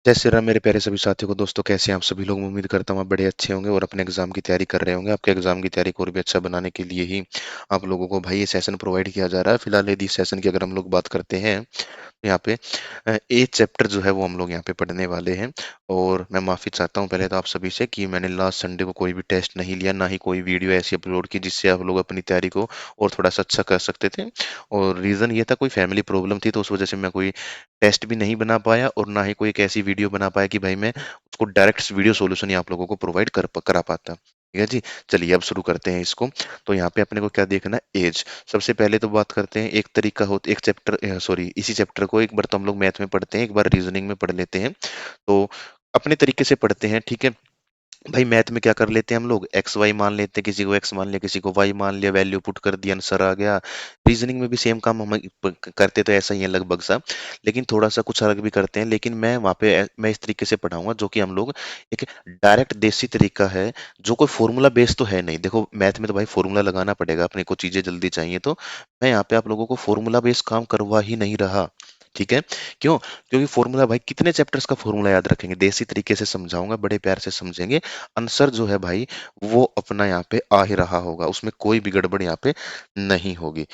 जय श्री राम मेरे प्यारे सभी साथियों को। दोस्तों, कैसे हैं आप सभी लोग? मैं उम्मीद करता हूँ आप बड़े अच्छे होंगे और अपने एग्जाम की तैयारी कर रहे होंगे। आपके एग्जाम की तैयारी को और भी अच्छा बनाने के लिए ही आप लोगों को भाई ये सेशन प्रोवाइड किया जा रहा है। फिलहाल यदि इस सेशन की अगर हम लोग बात करते हैं, यहाँ पे ए चैप्टर जो है वो हम लोग यहाँ पे पढ़ने वाले हैं। और मैं माफ़ी चाहता हूँ पहले तो आप सभी से कि मैंने लास्ट संडे को कोई भी टेस्ट नहीं लिया, ना ही कोई वीडियो ऐसी अपलोड की जिससे आप लोग अपनी तैयारी को और थोड़ा सा अच्छा कर सकते थे। और रीज़न ये था, कोई फैमिली प्रॉब्लम थी, तो उस वजह से मैं कोई टेस्ट भी नहीं बना पाया और ना ही कोई एक ऐसी वीडियो बना पाया कि भाई मैं उसको डायरेक्ट वीडियो सॉल्यूशन ही आप लोगों को प्रोवाइड करा पाता। ठीक है जी। चलिए अब शुरू करते हैं इसको। तो यहाँ पे अपने को क्या देखना है? एज। सबसे पहले तो बात करते हैं, एक तरीका होता, एक चैप्टर, सॉरी, इसी चैप्टर को एक बार तो हम लोग मैथ में पढ़ते हैं, एक बार रीजनिंग में पढ़ लेते हैं। तो अपने तरीके से पढ़ते हैं, ठीक है। भाई मैथ में क्या कर लेते हैं हम लोग? एक्स वाई मान लेते हैं, किसी को एक्स मान लिया, किसी को वाई मान लिया, वैल्यू पुट कर दिया, आंसर आ गया। रीजनिंग में भी सेम काम हम करते तो ऐसा ही है लगभग सा, लेकिन थोड़ा सा कुछ अलग भी करते हैं। लेकिन मैं वहाँ पे मैं इस तरीके से पढ़ाऊंगा जो कि हम लोग एक डायरेक्ट देसी तरीका है, जो कोई फॉर्मूला बेस तो है नहीं। देखो मैथ में तो भाई फॉर्मूला लगाना पड़ेगा, अपने को चीजें जल्दी चाहिए, तो मैं यहाँ पे आप लोगों को फॉर्मूला बेस काम करवा ही नहीं रहा। ठीक है। क्यों? क्योंकि फॉर्मूला भाई कितने चैप्टर्स का फॉर्मूला याद रखेंगे? देसी तरीके से समझाऊंगा, बड़े प्यार से समझेंगे। आंसर जो है भाई वो अपना यहाँ पे आ ही रहा होगा, उसमें कोई भी गड़बड़ यहाँ पे नहीं होगी।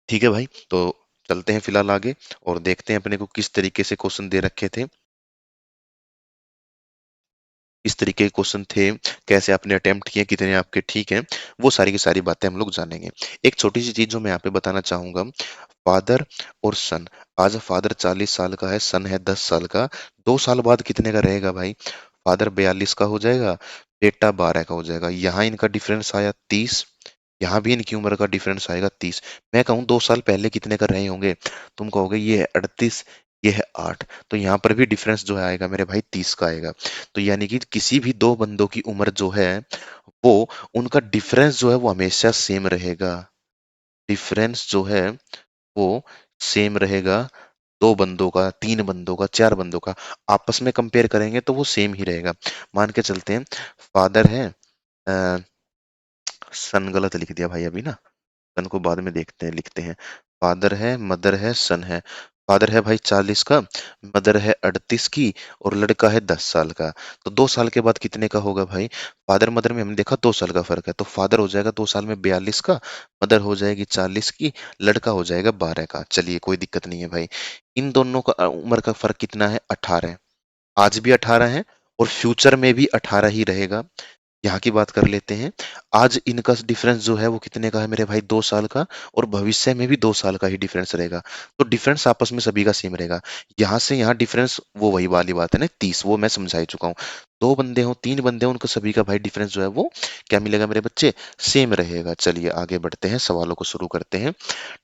ठीक है भाई। तो चलते हैं फिलहाल आगे और देखते हैं अपने को किस तरीके से क्वेश्चन दे रखे थे, किस तरीके के क्वेश्चन थे, कैसे आपने अटेम्प्ट किए, कितने आपके ठीक हैं, वो सारी की सारी बातें हम लोग जानेंगे। एक छोटी सी चीज जो मैं यहाँ पे बताना चाहूंगा, फादर और सन। आज फादर 40 साल का है, सन है 10 साल का। 2 साल बाद कितने का रहेगा भाई? फादर 42 का हो जाएगा, बेटा 12 का हो जाएगा। यहाँ इनका डिफरेंस आया 30, यहाँ भी इनकी उम्र का डिफरेंस आएगा 30। मैं कहूँ 2 साल पहले कितने कर रहे होंगे? तुम कहोगे ये है 38, ये है 8, तो यहाँ पर भी डिफरेंस जो है आएगा मेरे भाई 30 का आएगा। तो यानी कि किसी भी दो बंदों की उम्र जो है वो, उनका डिफरेंस जो है वो हमेशा सेम रहेगा। डिफरेंस जो है वो सेम रहेगा। दो बंदों का, तीन बंदों का, चार बंदों का आपस में कंपेयर करेंगे तो वो सेम ही रहेगा। मान के चलते हैं फादर है, सन गलत लिख दिया भाई अभी ना, सन को बाद में देखते हैं, लिखते हैं। फादर है, मदर है, सन है। फादर है भाई 40 का, मदर है 38 की, और लड़का है 10 साल का। तो 2 साल के बाद कितने का होगा भाई? फादर मदर में हमने देखा 2 साल का फर्क है, तो फादर हो जाएगा 2 साल में 42 का, मदर हो जाएगी 40 की, लड़का हो जाएगा 12 का। चलिए कोई दिक्कत नहीं है भाई। इन दोनों का उम्र का फर्क कितना है? 18। आज भी 18 है और फ्यूचर में भी 18 ही रहेगा। यहाँ की बात कर लेते हैं। आज इनका डिफरेंस जो है वो कितने का है मेरे भाई? 2 साल का। और भविष्य में भी 2 साल का ही डिफरेंस रहेगा। तो डिफरेंस आपस में सभी का सेम रहेगा। यहाँ से यहाँ डिफरेंस वो वही वाली बात है ना, 30, वो मैं समझा ही चुका हूँ। दो बंदे हो, तीन बंदे हो, उनका सभी का भाई डिफरेंस जो है वो क्या मिलेगा मेरे बच्चे? सेम रहेगा। चलिए आगे बढ़ते हैं, सवालों को शुरू करते हैं।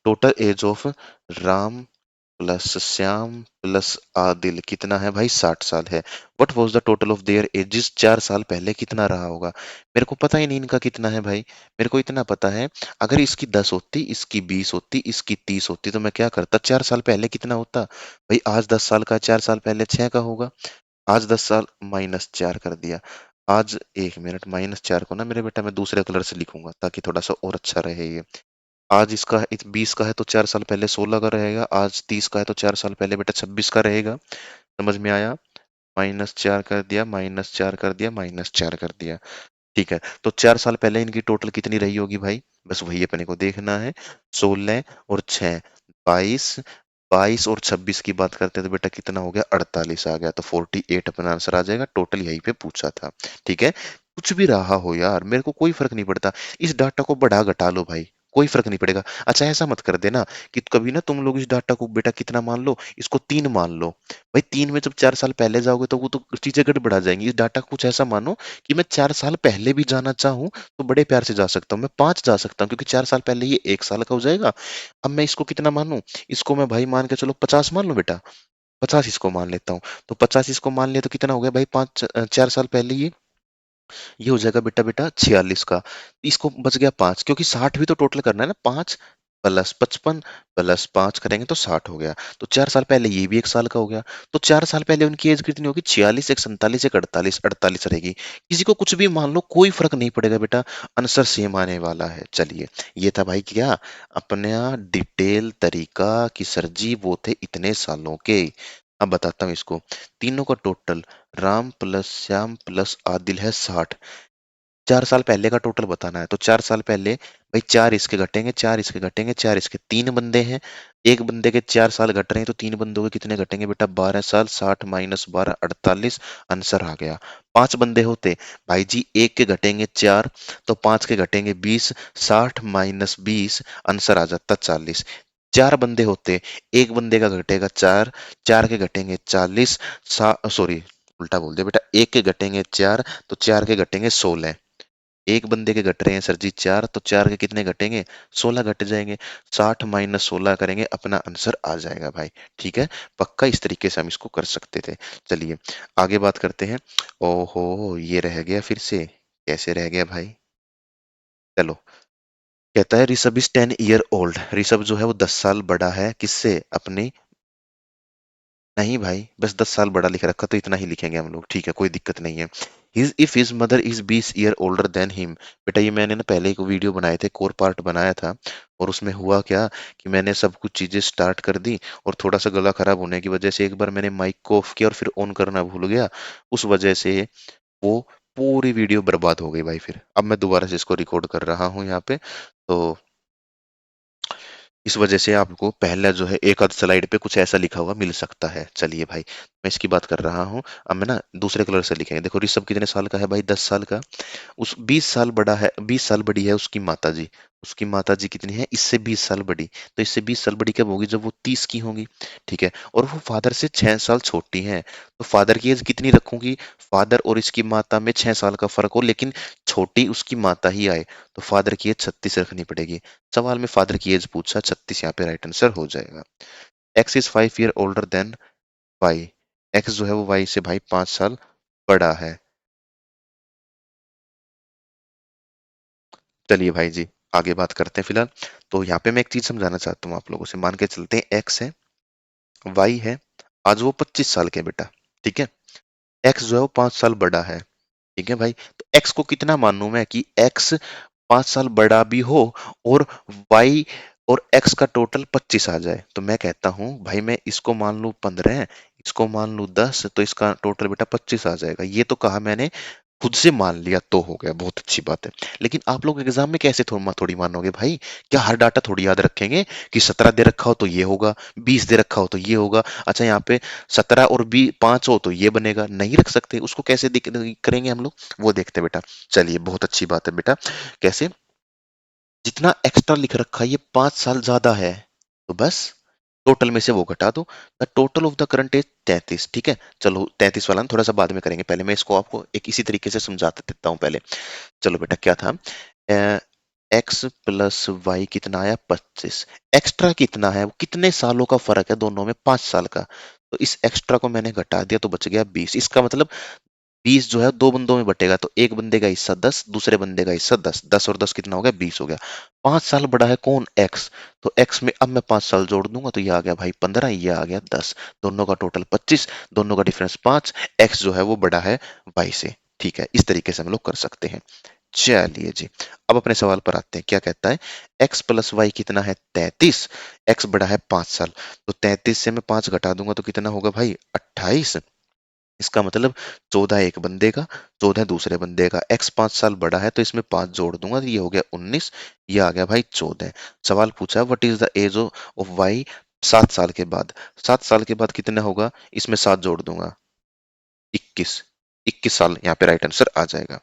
Total age of Ram plus Shyam plus Adil कितना है भाई? 60 साल है। What was the total of their ages? 4 साल पहले कितना रहा होगा? मेरे को पता ही नहीं इनका कितना है भाई। मेरे को इतना पता है, अगर इसकी 10 होती, इसकी 20 होती, इसकी 30 होती, तो मैं क्या करता? 4 साल पहले कितना होता भाई? आज 10 साल का, 4 साल पहले 6 का होगा। आज 10 साल, -4 कर दिया। आज, 1 मिनट, -4 को ना मेरे बेटा मैं दूसरे कलर से लिखूंगा ताकि थोड़ा सा और अच्छा रहे ये। आज इसका 20 का है तो 4 साल पहले 16 का रहेगा। आज 30 का है तो 4 साल पहले बेटा 26 का रहेगा। समझ में आया? -4 कर दिया, -4 कर दिया, -4 कर दिया। ठीक है। तो 4 साल पहले इनकी टोटल कितनी रही होगी भाई? बस वही अपने को देखना है। 16 और 6, 22। 22 और 26 की बात करते हैं तो बेटा कितना हो गया? 48 आ गया। तो 48 अपना आंसर आ जाएगा। टोटल यहीं पे पूछा था। ठीक है। कुछ भी रहा हो यार, मेरे को कोई फर्क नहीं पड़ता। इस डाटा को बढ़ा घटा लो भाई, कोई फर्क नहीं पड़ेगा। अच्छा ऐसा मत कर देना कि कभी ना तुम लोग इस डाटा को बेटा कितना मान लो, इसको 3 मान लो। भाई 3 में जब 4 साल पहले जाओगे तो वो तो चीजें गड़बड़ा जाएंगी। इस डाटा को कुछ ऐसा मानो कि मैं 4 साल पहले भी जाना चाहूँ तो बड़े प्यार से जा सकता हूँ, मैं 5 जा सकता हूँ, क्योंकि 4 साल पहले ये 1 साल का हो जाएगा। अब मैं इसको कितना मानूं? इसको मैं भाई मान के चलो 50 मान लो बेटा। 50 इसको मान लेता हूँ। तो 50 इसको मान लिया तो कितना हो गया भाई? 4 साल पहले ये हो जाएगा बेटा बेटा 46 का। इसको बच गया 5, क्योंकि 60 भी तो टोटल करना है ना। 5, प्लस 55 प्लस 5 करेंगे तो 60 हो गया। तो 4 साल पहले ये भी 1 साल का हो गया। तो 4 साल पहले उनकी एज कितनी होगी? 46, एक 47, एक 48, 48 रहेगी। किसी को कुछ भी मान लो, कोई फर्क नहीं पड़ेगा बेटा, आंसर सेम आने वाला है। चलिए, ये था भाई क्या, अपना डिटेल तरीका कि सर जी वो थे इतने सालों के। अब बताता हूँ इसको। तीनों का total, Ram plus Shyam plus Adil है 60। 4 साल पहले का टोटल बताना है, तो 4 साल पहले भाई, चार इसके घटेंगे, चार इसके घटेंगे, चार इसके, तीन बंदे हैं। एक बंदे के 4 साल घट रहे हैं, तो तीन बंदों के कितने घटेंगे बेटा? 12 साल। 60 माइनस 12, 48। आंसर आ गया। पांच बंदे होते भाई जी, एक के घटेंगे 4, तो पांच के घटेंगे 20। 60 माइनस 20, आंसर आ जाता 40। चार बंदे होते, एक बंदे का घटेगा 4, चार के घटेंगे 40। सॉरी, उल्टा बोल दिया बेटा, एक के घटेंगे 4, तो चार के घटेंगे 16। एक बंदे के घट रहे हैं सर जी 4, तो चार के कितने घटेंगे? 16 घट जाएंगे। 60 माइनस 16 करेंगे, अपना आंसर आ जाएगा भाई। ठीक है, पक्का इस तरीके से हम इसको कर सकते थे। चलिए आगे बात करते हैं। ओहो, ये रह गया फिर से। कैसे रह गया भाई? चलो, कहता है Rishabh is 10 year old. Rishabh जो है वो 10 साल बड़ा है, किससे? अपनी, नहीं भाई, बस 10 साल बड़ा लिख रखा, तो इतना ही लिखेंगे हम लोग, ठीक है, कोई दिक्कत नहीं है। His if his mother is 20 year older than him. बेटा ये मैंने ना पहले एक वीडियो बनाए थे, कोर पार्ट बनाया था, और उसमें हुआ क्या कि मैंने सब कुछ चीजें स्टार्ट कर दी, और थोड़ा सा गला खराब होने की वजह से एक बार मैंने माइक को ऑफ किया और फिर ऑन करना भूल गया। उस वजह से वो पूरी वीडियो बर्बाद हो गई भाई। फिर अब मैं दोबारा से इसको रिकॉर्ड कर रहा हूँ यहाँ पे। तो इस वजह से आपको पहला जो है एक आध स्लाइड पे कुछ ऐसा लिखा हुआ मिल सकता है। चलिए भाई, मैं इसकी बात कर रहा हूँ। अब मैं ना दूसरे कलर से लिखेंगे। देखो ऋषभ कितने साल का है भाई? 10 साल का। उस 20 साल बड़ा है, 20 साल बड़ी है उसकी माता जी। उसकी माता जी कितनी है? इससे 20 साल बड़ी। तो इससे 20 साल बड़ी कब होगी? जब वो 30 की होंगी। ठीक है, और वो फादर से 6 साल छोटी हैं। तो फादर की एज कितनी रखूंगी? फादर और इसकी माता में 6 साल का फर्क हो, लेकिन छोटी उसकी माता ही आए, तो फादर की एज 36 रखनी पड़ेगी। सवाल में फादर की एज पूछा, 36 यहाँ पे राइट आंसर हो जाएगा। X is 5 year older than Y. X जो है वो वाई से भाई 5 साल बड़ा है। चलिए भाई जी, आगे बात करते हैं फिलहाल। तो यहाँ पे मैं एक चीज समझाना चाहता हूँ आप लोगों से। मान के चलते हैं एक्स है, वाई है, आज वो 25 साल के हैं बेटा। ठीक है, एक्स जो है वो 5 साल बड़ा है। ठीक है भाई, तो एक्स को कितना मानूं मैं कि एक्स 5 साल बड़ा भी हो, और वाई और एक्स का टोटल 25 आ जाए। तो मैं कहता हूं भाई, मैं इसको मान लूं 15, इसको मान लूं 10, तो इसका टोटल बेटा 25 आ जाएगा। ये तो कहा मैंने, खुद से मान लिया तो हो गया, बहुत अच्छी बात है। लेकिन आप लोग एग्जाम में कैसे थोड़ी मानोगे भाई? क्या हर डाटा थोड़ी याद रखेंगे कि 17 दे रखा हो तो ये होगा, 20 दे रखा हो तो ये होगा, अच्छा यहाँ पे 17 और 5 हो तो ये बनेगा? नहीं रख सकते। उसको कैसे करेंगे हम लोग, वो देखते हैं बेटा। चलिए, बहुत अच्छी बात है बेटा। कैसे? जितना एक्स्ट्रा लिख रखा है ये 5 साल ज्यादा है, तो बस टोटल में से वो घटा दो। The total of the current age 33। ठीक है, चलो 33 वाला ना थोड़ा सा बाद में करेंगे, पहले मैं इसको आपको एक इसी तरीके से समझाते देता हूँ पहले। चलो बेटा, क्या था? एक्स प्लस वाई कितना आया? 25। एक्स्ट्रा कितना है? वो कितने सालों का फर्क है दोनों में? 5 साल का। तो इस एक्स्ट्रा को मैंने घटा दिया, तो बच गया 20। इसका मतलब 20 जो है दो बंदों में बटेगा, तो एक बंदे का हिस्सा 10, दूसरे बंदे का हिस्सा 10। 10 और 10 कितना हो गया? 20 हो गया। 5 साल बड़ा है कौन? एक्स। तो एक्स में अब मैं 5 साल जोड़ दूंगा, तो ये आ गया भाई 15, ये आ गया 10। दोनों का टोटल 25, दोनों का डिफरेंस 5। एक्स जो है वो बड़ा है वाई से। ठीक है, इस तरीके से हम लोग कर सकते हैं। चलिए जी, अब अपने सवाल पर आते हैं। क्या कहता है? एक्स प्लस वाई कितना है? 33। एक्स बड़ा है 5 साल, तो 33 से मैं 5 घटा दूंगा तो कितना होगा भाई? 28। इसका मतलब 14 एक बंदे का, 14 दूसरे बंदे का। एक्स 5 साल बड़ा है, तो इसमें 5 जोड़ दूंगा, तो ये हो गया 19। ये आ गया भाई 14। सवाल पूछा what is the age of Y 7 साल के बाद। 7 साल के बाद कितना होगा? इसमें 7 जोड़ दूंगा, 21। 21 साल यहाँ पे राइट आंसर आ जाएगा।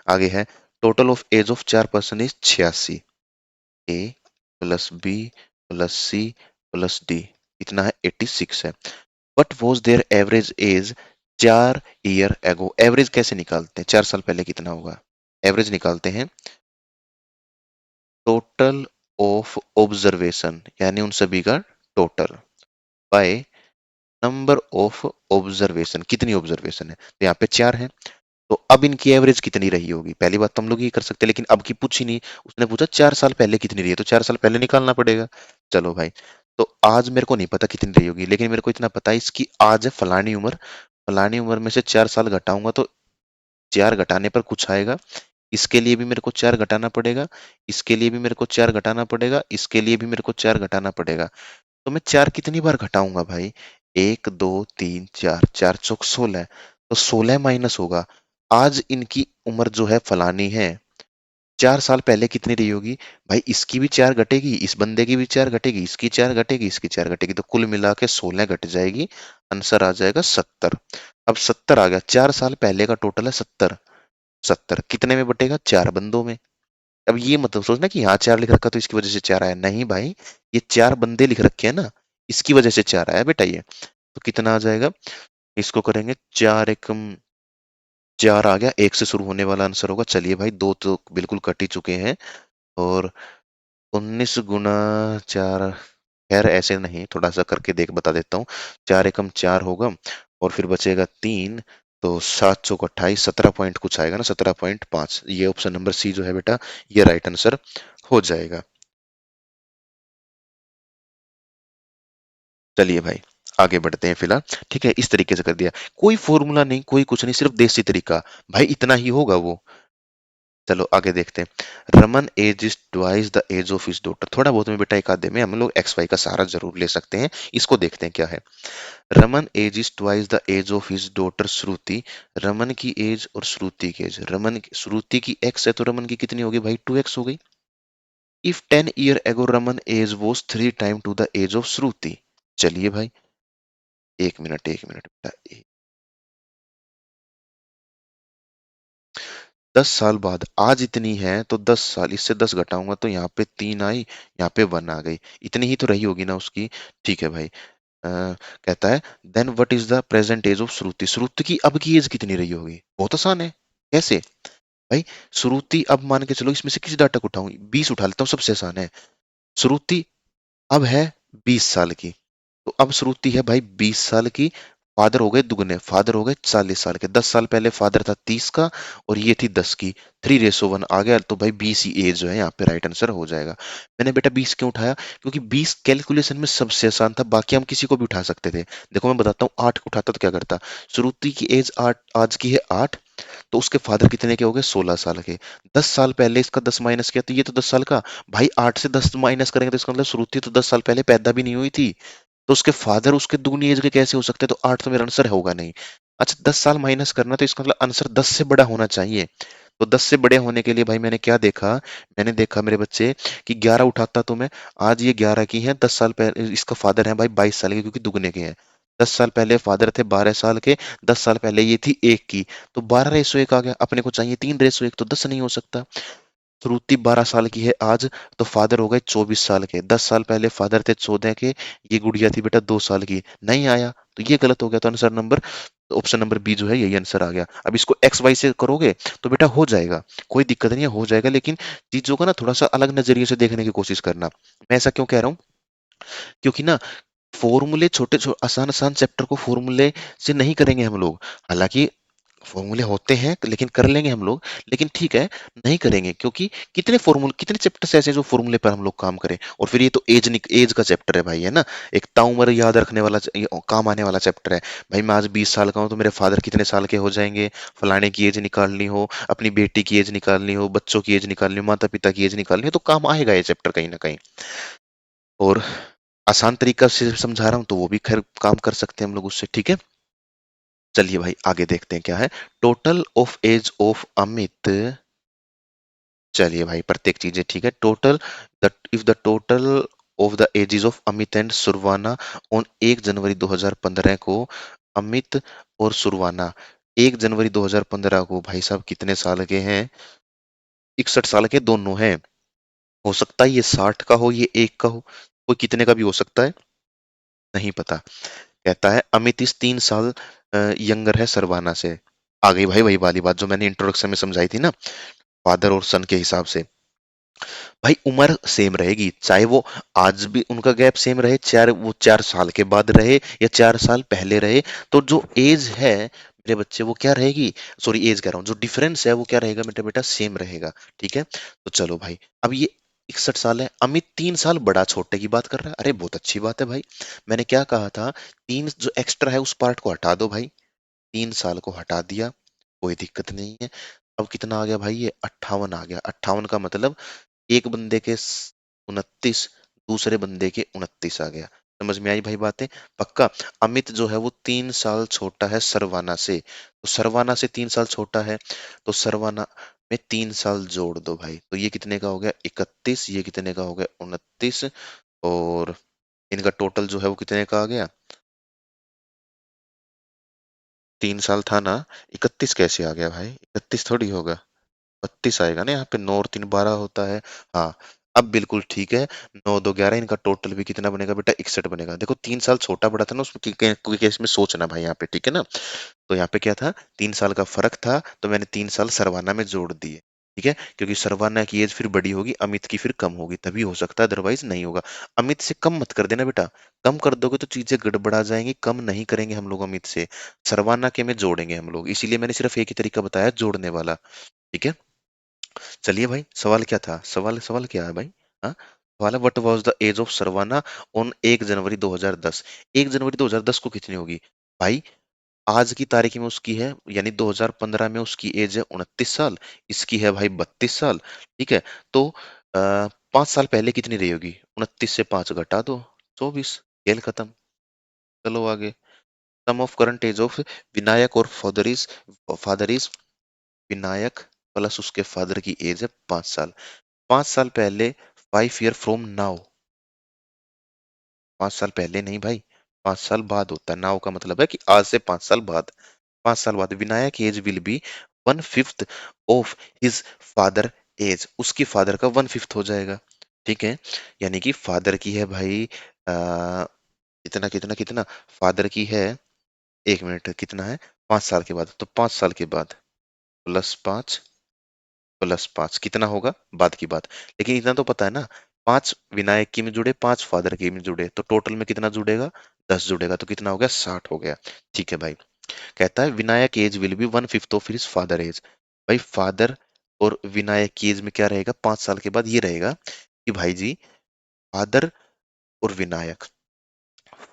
आगे है, total of age of 4 person is 86। A plus B plus C plus D इतना है 86 है। What was there average age 4 year ago. Average कैसे निकालते हैं? 4 साल पहले कितना होगा? एवरेज निकालते हैं टोटल ऑफ ऑब्जर्वेशन, यानी उन सभी का total, bye number of observation. कितनी ऑब्जर्वेशन है? तो यहाँ पे 4 है, तो अब इनकी एवरेज कितनी रही होगी? पहली बात तो हम लोग ये कर सकते हैं, लेकिन अब की पूछी नहीं। उसने पूछा 4 साल पहले कितनी रही है, तो 4 साल पहले निकालना पड़ेगा। चलो भाई, तो आज मेरे को नहीं पता कितनी रही होगी, लेकिन मेरे को इतना पता है इसकी आज है फलानी उम्र। फलानी उम्र में से 4 साल घटाऊंगा तो 4 घटाने पर कुछ आएगा। इसके लिए भी मेरे को 4 घटाना पड़ेगा, इसके लिए भी मेरे को 4 घटाना पड़ेगा, इसके लिए भी मेरे को 4 घटाना पड़ेगा। तो मैं 4 कितनी बार घटाऊंगा भाई? 1 2 3 4, 4 चौक 16। तो 16 माइनस होगा। आज इनकी उम्र जो है फलानी है, 4 साल पहले कितनी रही होगी? भाई इसकी भी 4 घटेगी, इस बंदे की भी 4 घटेगी, इसकी 4 घटेगी, इसकी 4 घटेगी, तो कुल मिला के 16 घट जाएगी। आंसर आ जाएगा 70। अब 70 आ गया, 4 साल पहले का टोटल है 70। 70 कितने में बटेगा? 4 बंदों में। अब ये मतलब सोचना कि यहाँ 4 लिख रखा तो इसकी वजह से 4 आया, नहीं भाई, ये 4 बंदे लिख रखे हैं ना, इसकी वजह से 4 आया बेटा ये। तो कितना आ जाएगा? इसको करेंगे 4 आ गया, 1 से शुरू होने वाला आंसर होगा। चलिए भाई, 2 तो बिल्कुल कट ही चुके हैं। और 19 गुना 4, खैर ऐसे नहीं, थोड़ा सा करके देख बता देता हूँ। 4 एकम 4 होगा, और फिर बचेगा 3। तो 7 चौक 28, 17 पॉइंट कुछ आएगा ना, 17.5। ये ऑप्शन नंबर सी जो है बेटा, ये राइट आंसर हो जाएगा। चलिए भाई, आगे बढ़ते हैं फिलहाल। ठीक है, इस तरीके से कर दिया, कोई फॉर्मूला नहीं, कोई कुछ नहीं, सिर्फ देसी तरीका। भाई इतना ही होगा वो। चलो आगे देखते हैं। Raman age is twice the age of his daughter. थोड़ा बहुत में बेटा एक आधे में हम लोग एक्स वाई का सहारा जरूर ले सकते हैं। इसको देखते हैं क्या है। Raman age is twice the age of his daughter Shruti. Raman की एज और श्रुति की एज, श्रुति की एक्स है तो रमन की कितनी होगी भाई? 2x हो गई। If 10 year ago Raman age was 3 time to the age of Shruti. चलिए भाई, 1 मिनट 1 मिनट बेटा। 10 साल बाद आज इतनी है, तो 10 साल, इससे 10 घटाऊंगा तो यहाँ पे 3 आई, यहाँ पे 1 आ गई। इतनी ही तो रही होगी ना उसकी। ठीक है भाई। कहता है then what is the present age of Shruti. Shruti की अब की एज कितनी रही होगी? बहुत आसान है। कैसे भाई? श्रुति अब मान के चलो, इसमें से किसी डाटा को उठाऊं, 20 उठा लेता हूँ, सबसे आसान है। श्रुति अब है 20 साल की, तो अब श्रुति है भाई 20 साल की। फादर हो गए दुगने, फादर हो गए 40 साल के। 10 साल पहले फादर था 30 का, और ये थी 10 की। 3:1 आ गया, तो भाई 20 ही एज जो है यहाँ पे राइट आंसर हो जाएगा। मैंने बेटा 20 क्यों उठाया? क्योंकि 20 कैलकुलेशन में सबसे आसान था, बाकी हम किसी को भी उठा सकते थे। देखो मैं बताता हूँ, 8 उठाता तो क्या करता। श्रुति की एज 8 आज की है 8, तो उसके फादर कितने के हो गए? 16 साल के। 10 साल पहले इसका 10 माइनस किया तो ये तो 10 साल का। भाई 8 से 10 माइनस करेंगे तो इसका मतलब श्रुति तो 10 साल पहले पैदा भी नहीं हुई थी, तो उसके फादर उसके दुगनी एज के कैसे हो सकते हैं? तो 8 तो मेरा आंसर होगा नहीं। अच्छा, 10 साल माइनस करना, तो इसका मतलब आंसर 10 से बड़ा होना चाहिए। तो 10 से बड़े होने के लिए भाई मैंने क्या देखा? मैंने देखा मेरे बच्चे कि 11 उठाता तो मैं, आज ये 11 की है, 10 साल पहले इसका फादर है भाई 22 साल के, क्योंकि दुगने के हैं। 10 साल पहले फादर थे 12 साल के, 10 साल पहले ये थी 1 की, तो 12:1 आ गया। अपने को चाहिए 3:1, तो 10 नहीं हो सकता। श्रुति 12 साल की है आज, तो फादर हो गए 24 साल के। 10 साल पहले फादर थे 14 के, ये गुड़िया थी बेटा 2 साल की, नहीं आया, तो ये गलत हो गया। तो answer number, option number B जो है यही आंसर आ गया। अब इसको एक्स वाई से करोगे तो बेटा हो जाएगा, कोई दिक्कत नहीं है, हो जाएगा। लेकिन चीजों का ना थोड़ा सा अलग नजरिए से देखने की कोशिश करना। मैं ऐसा क्यों कह रहा हूँ? क्योंकि ना फॉर्मूले छोटे छोटे आसान आसान चैप्टर को फॉर्मूले से नहीं करेंगे हम लोग। हालांकि फॉर्मूले होते हैं, लेकिन कर लेंगे हम लोग। लेकिन ठीक है, नहीं करेंगे, क्योंकि कितने चैप्टर्स ऐसे हैं जो फॉर्मूले पर हम लोग काम करें। और फिर ये तो एज का चैप्टर है भाई, है ना। एक ताउम्र याद रखने वाला ये काम आने वाला चैप्टर है। भाई मैं आज 20 साल का हूँ, तो मेरे फादर कितने साल के हो जाएंगे? फलाने की एज निकालनी हो, अपनी बेटी की एज निकालनी हो, बच्चों की एज निकालनी हो, माता पिता की एज निकालनी हो, तो काम आएगा ये चैप्टर कहीं ना कहीं। और आसान तरीका से समझा रहा हूँ, तो वो भी खैर काम कर सकते हैं हम लोग उससे। ठीक है, चलिए भाई आगे देखते हैं क्या है। Total of age of Amit. चलिए भाई, प्रत्येक चीजें ठीक है। Total, the if the total of the ages of Amit and Saravana on 1 January 2015 को, अमित और सुरवाना 1 जनवरी 2015 को भाई साहब कितने साल के हैं? 61 साल के दोनों हैं। हो सकता है ये 60 का हो, ये 1 का हो, कोई कितने का भी हो सकता है, नहीं पता। कहता है अमित इस 3 साल यंगर है सरवाना से। आ गई भाई वही वाली बात जो मैंने इंट्रोडक्शन में समझाई थी ना, फादर और सन के हिसाब से। भाई उम्र सेम रहेगी, चाहे वो आज भी उनका गैप सेम रहे, चार वो 4 साल के बाद रहे या 4 साल पहले रहे, तो जो एज है मेरे बच्चे वो क्या रहेगी, सॉरी एज कह रहा हूँ, जो डिफरेंस है वो क्या रहेगा मेरा बेटा, सेम रहेगा। ठीक है, तो चलो भाई, अब ये 61 साल है, अमित 3 साल बड़ा छोटे की बात कर रहा है, अरे बहुत अच्छी बात है भाई। मैंने क्या कहा था, तीन जो एक्स्ट्रा है उस पार्ट को हटा दो भाई, 3 साल को हटा दिया, कोई दिक्कत नहीं है। अब कितना आ गया भाई, ये 58 आ गया, 58 का मतलब एक बंदे के 29, दूसरे बंदे के 29 आ गया। समझ में आई भाई बातें? पक्का। अमित जो है वो 3 साल छोटा है सरवाना से, तो सरवाना से 3 साल छोटा है, तो सरवाना में 3 साल जोड़ दो भाई, तो ये कितने का हो गया 31, ये कितने का हो गया 29, और इनका टोटल जो है वो कितने का आ गया, 3 साल था ना, 31 कैसे आ गया भाई, 31 थोड़ी होगा, 32 आएगा ना, यहाँ पे 9 और 3 12 होता है। हाँ, अब बिल्कुल ठीक है, 9 2 11, इनका टोटल भी कितना बनेगा बेटा, 61 बनेगा। देखो 3 साल छोटा बड़ा था ना उसमें, कोई केस में सोचना भाई यहाँ पे, ठीक है ना। तो यहाँ पे क्या था, 3 साल का फर्क था, तो मैंने 3 साल सरवाना में जोड़ दिए। ठीक है, क्योंकि सरवाना की एज फिर बड़ी होगी, अमित की फिर कम होगी, तभी हो सकता है, अदरवाइज नहीं होगा। अमित से कम मत कर देना बेटा, कम कर दोगे तो चीजें गड़बड़ा जाएंगी, कम नहीं करेंगे हम लोग अमित से, सरवाना के में जोड़ेंगे हम लोग, इसीलिए मैंने सिर्फ एक ही तरीका बताया जोड़ने वाला। ठीक है, चलिए भाई, सवाल क्या था, सवाल सवाल क्या है भाई? हाँ, सवाल है what was the age of Saravana on 1 जनवरी 2010। 1 जनवरी 2010 को कितनी होगी भाई, आज की तारीख में उसकी है, यानी 2015 में उसकी एज है 29 साल, इसकी है भाई 32 साल। ठीक है, तो 5 साल पहले कितनी रही होगी, 29 से 5 घटा दो, 24, खेल खत्म। चलो आगे, sum of current age of Vinayak और फादर इज विनायक प्लस उसके फादर की एज है 5 साल। 5 साल पहले, 5 ईयर फ्रॉम नाउ, 5 साल पहले नहीं भाई, 5 साल बाद होता है, नाउ का मतलब है कि आज से 5 साल बाद, 5 साल बाद Vinayak age will be 1/5 of his father age, उसकी फादर का 1/5 हो जाएगा। ठीक है, यानी कि फादर की है भाई, कितना कितना कितना, फादर की है, 1 मिनट, कितना है, 5 साल के बाद, तो 5 साल के बाद +5 कितना होगा, बाद की बात। लेकिन इतना तो पता है ना, 5 विनायक की में जुड़े, 5 फादर की में जुड़े, तो टोटल में कितना जुड़ेगा, 10 जुड़ेगा, तो कितना हो गया, 60 हो गया। ठीक है भाई, कहता है Vinayak age will be 1/5 of his father age. भाई फादर और विनायक की एज में क्या रहेगा, 5 साल के बाद ये रहेगा कि भाई जी, फादर और विनायक,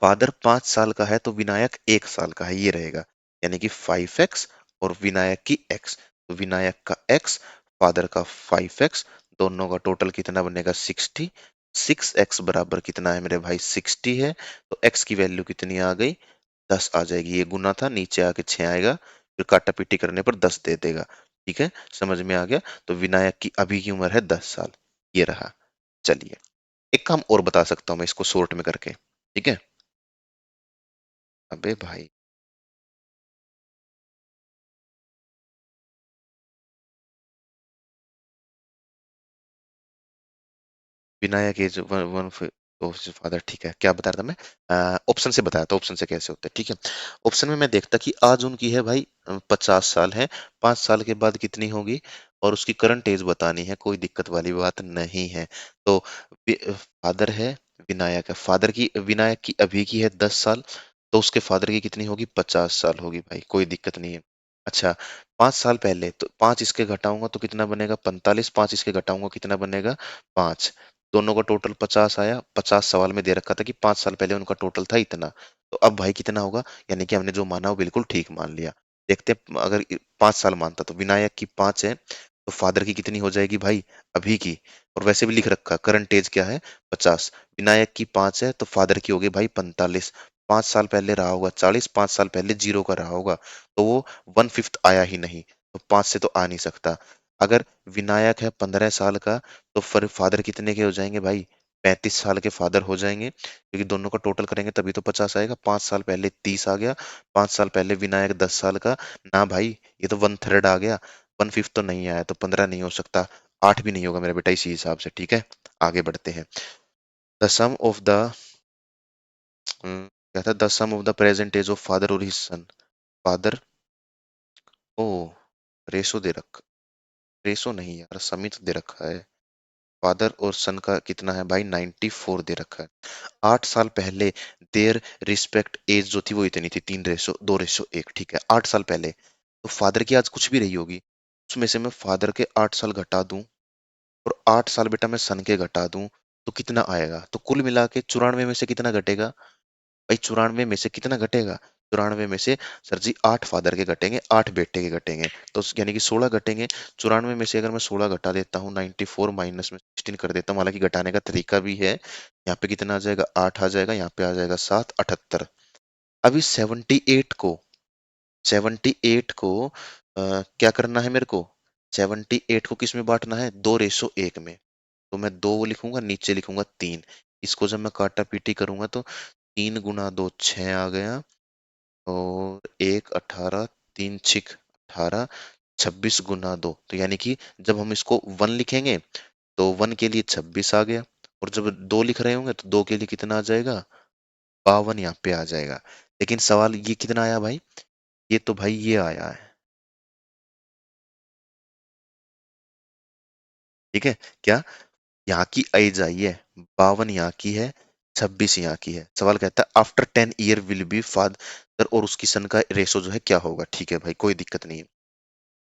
फादर 5 साल का है तो विनायक 1 साल का है, ये रहेगा, यानी कि 5x और विनायक की x, तो विनायक का x, फादर का 5x, दोनों का टोटल कितना बनेगा 60। 6x बराबर कितना है मेरे भाई, 60 है, तो x की वैल्यू कितनी आ गई, 10 आ जाएगी, ये गुना था, नीचे आके 6 आएगा, फिर काटा पीटी करने पर 10 दे देगा। ठीक है, समझ में आ गया, तो विनायक की अभी की उम्र है 10 साल, ये रहा। चलिए, एक काम और बता सकता हूँ मैं इसको शॉर्ट में करके, ठीक है। अबे भाई, Vinayak age one one father, ठीक है, क्या बता रहा था मैं, ऑप्शन से बताया था, ऑप्शन से कैसे होता है, ठीक है। ऑप्शन में मैं देखता कि आज उनकी है भाई 50 साल है, 5 साल के बाद कितनी होगी, और उसकी करंट एज बतानी है, कोई दिक्कत वाली बात नहीं है। तो फादर है, विनायक है, फादर की, विनायक की अभी की है 10 साल, तो उसके फादर की कितनी होगी, 50 साल होगी भाई, कोई दिक्कत नहीं है। अच्छा, 5 साल पहले, तो 5 इसके घटाऊंगा तो कितना बनेगा 45, 5 इसके घटाऊंगा कितना बनेगा 5, दोनों का टोटल 50 आया, 50 सवाल में दे रखा था कि 5 साल पहले उनका टोटल था इतना, तो अब भाई कितना होगा, यानी कि हमने जो माना वो बिल्कुल ठीक मान लिया। देखते हैं, अगर 5 साल मानता तो विनायक की 5 है, तो फादर की कितनी हो जाएगी भाई, अभी की, और वैसे भी लिख रखा करंट एज क्या है 50, विनायक की 5 है तो फादर की हो गई भाई 45, 5 साल पहले रहा होगा 40, 5 साल पहले जीरो का रहा होगा, तो वो 1/5 आया ही नहीं, तो 5 से तो आ नहीं सकता। अगर विनायक है 15 साल का, तो फिर फादर कितने के हो जाएंगे भाई, 35 साल के फादर हो जाएंगे, क्योंकि दोनों का टोटल करेंगे तभी तो 50 आएगा, 5 साल पहले 30 आ गया, 5 साल पहले विनायक 10 साल का, ना भाई, ये तो 1/3 आ गया, 1/5 तो नहीं आया, तो 15 नहीं हो सकता, 8 भी नहीं होगा मेरा बेटा इसी हिसाब से। ठीक है, आगे बढ़ते हैं। द सम ऑफ द, क्या था, the sum of the present age of father और his son, father, oh, ratio दे रखा, रेशो नहीं यार, समित दे रखा है, फादर और सन का कितना है भाई, 94 दे रखा है। 8 साल पहले देयर रिस्पेक्ट एज जो थी वो इतनी थी, 3:2:1, ठीक है 8 साल पहले। तो फादर की आज कुछ भी रही होगी, उसमें से मैं फादर के 8 साल घटा दूं और 8 साल बेटा मैं सन के घटा दूं, तो कितना आएगा? तो कुल मिला के 94 में से कितना घटेगा भाई, 94 में से कितना घटेगा? 94 में से सर जी 8 फादर के घटेंगे, 8 बेटे के घटेंगे, तो यानी कि 16 घटेंगे। 94 में से अगर मैं 16 घटा देता हूँ, 94 माइनस में 16 कर देता हूँ, हालांकि घटाने का तरीका भी है। यहाँ पे कितना आ जाएगा, 8 आ जाएगा, यहाँ पे आ जाएगा 7, 78। अभी 78 को क्या करना है मेरे को, 78 को किस में बांटना है, 2:1 में। तो मैं 2 लिखूंगा, नीचे लिखूंगा 3। इसको जब मैं काटा पीटी करूंगा तो 3 × 2 6 आ गया, और 1 18, 3 6 18, 26 × 2, तो यानी कि जब हम इसको 1 लिखेंगे तो 1 के लिए 26 आ गया, और जब 2 लिख रहे होंगे तो 2 के लिए कितना आ जाएगा, 52 यहाँ पे आ जाएगा। लेकिन सवाल ये कितना आया भाई, ये तो भाई ये आया है, ठीक है क्या? यहाँ की एज आई है, 52 यहाँ की है, 26 यहाँ की है। सवाल कहता है after 10 year will B father और उसकी सन का रेशो जो है क्या होगा, ठीक है भाई कोई दिक्कत नहीं है।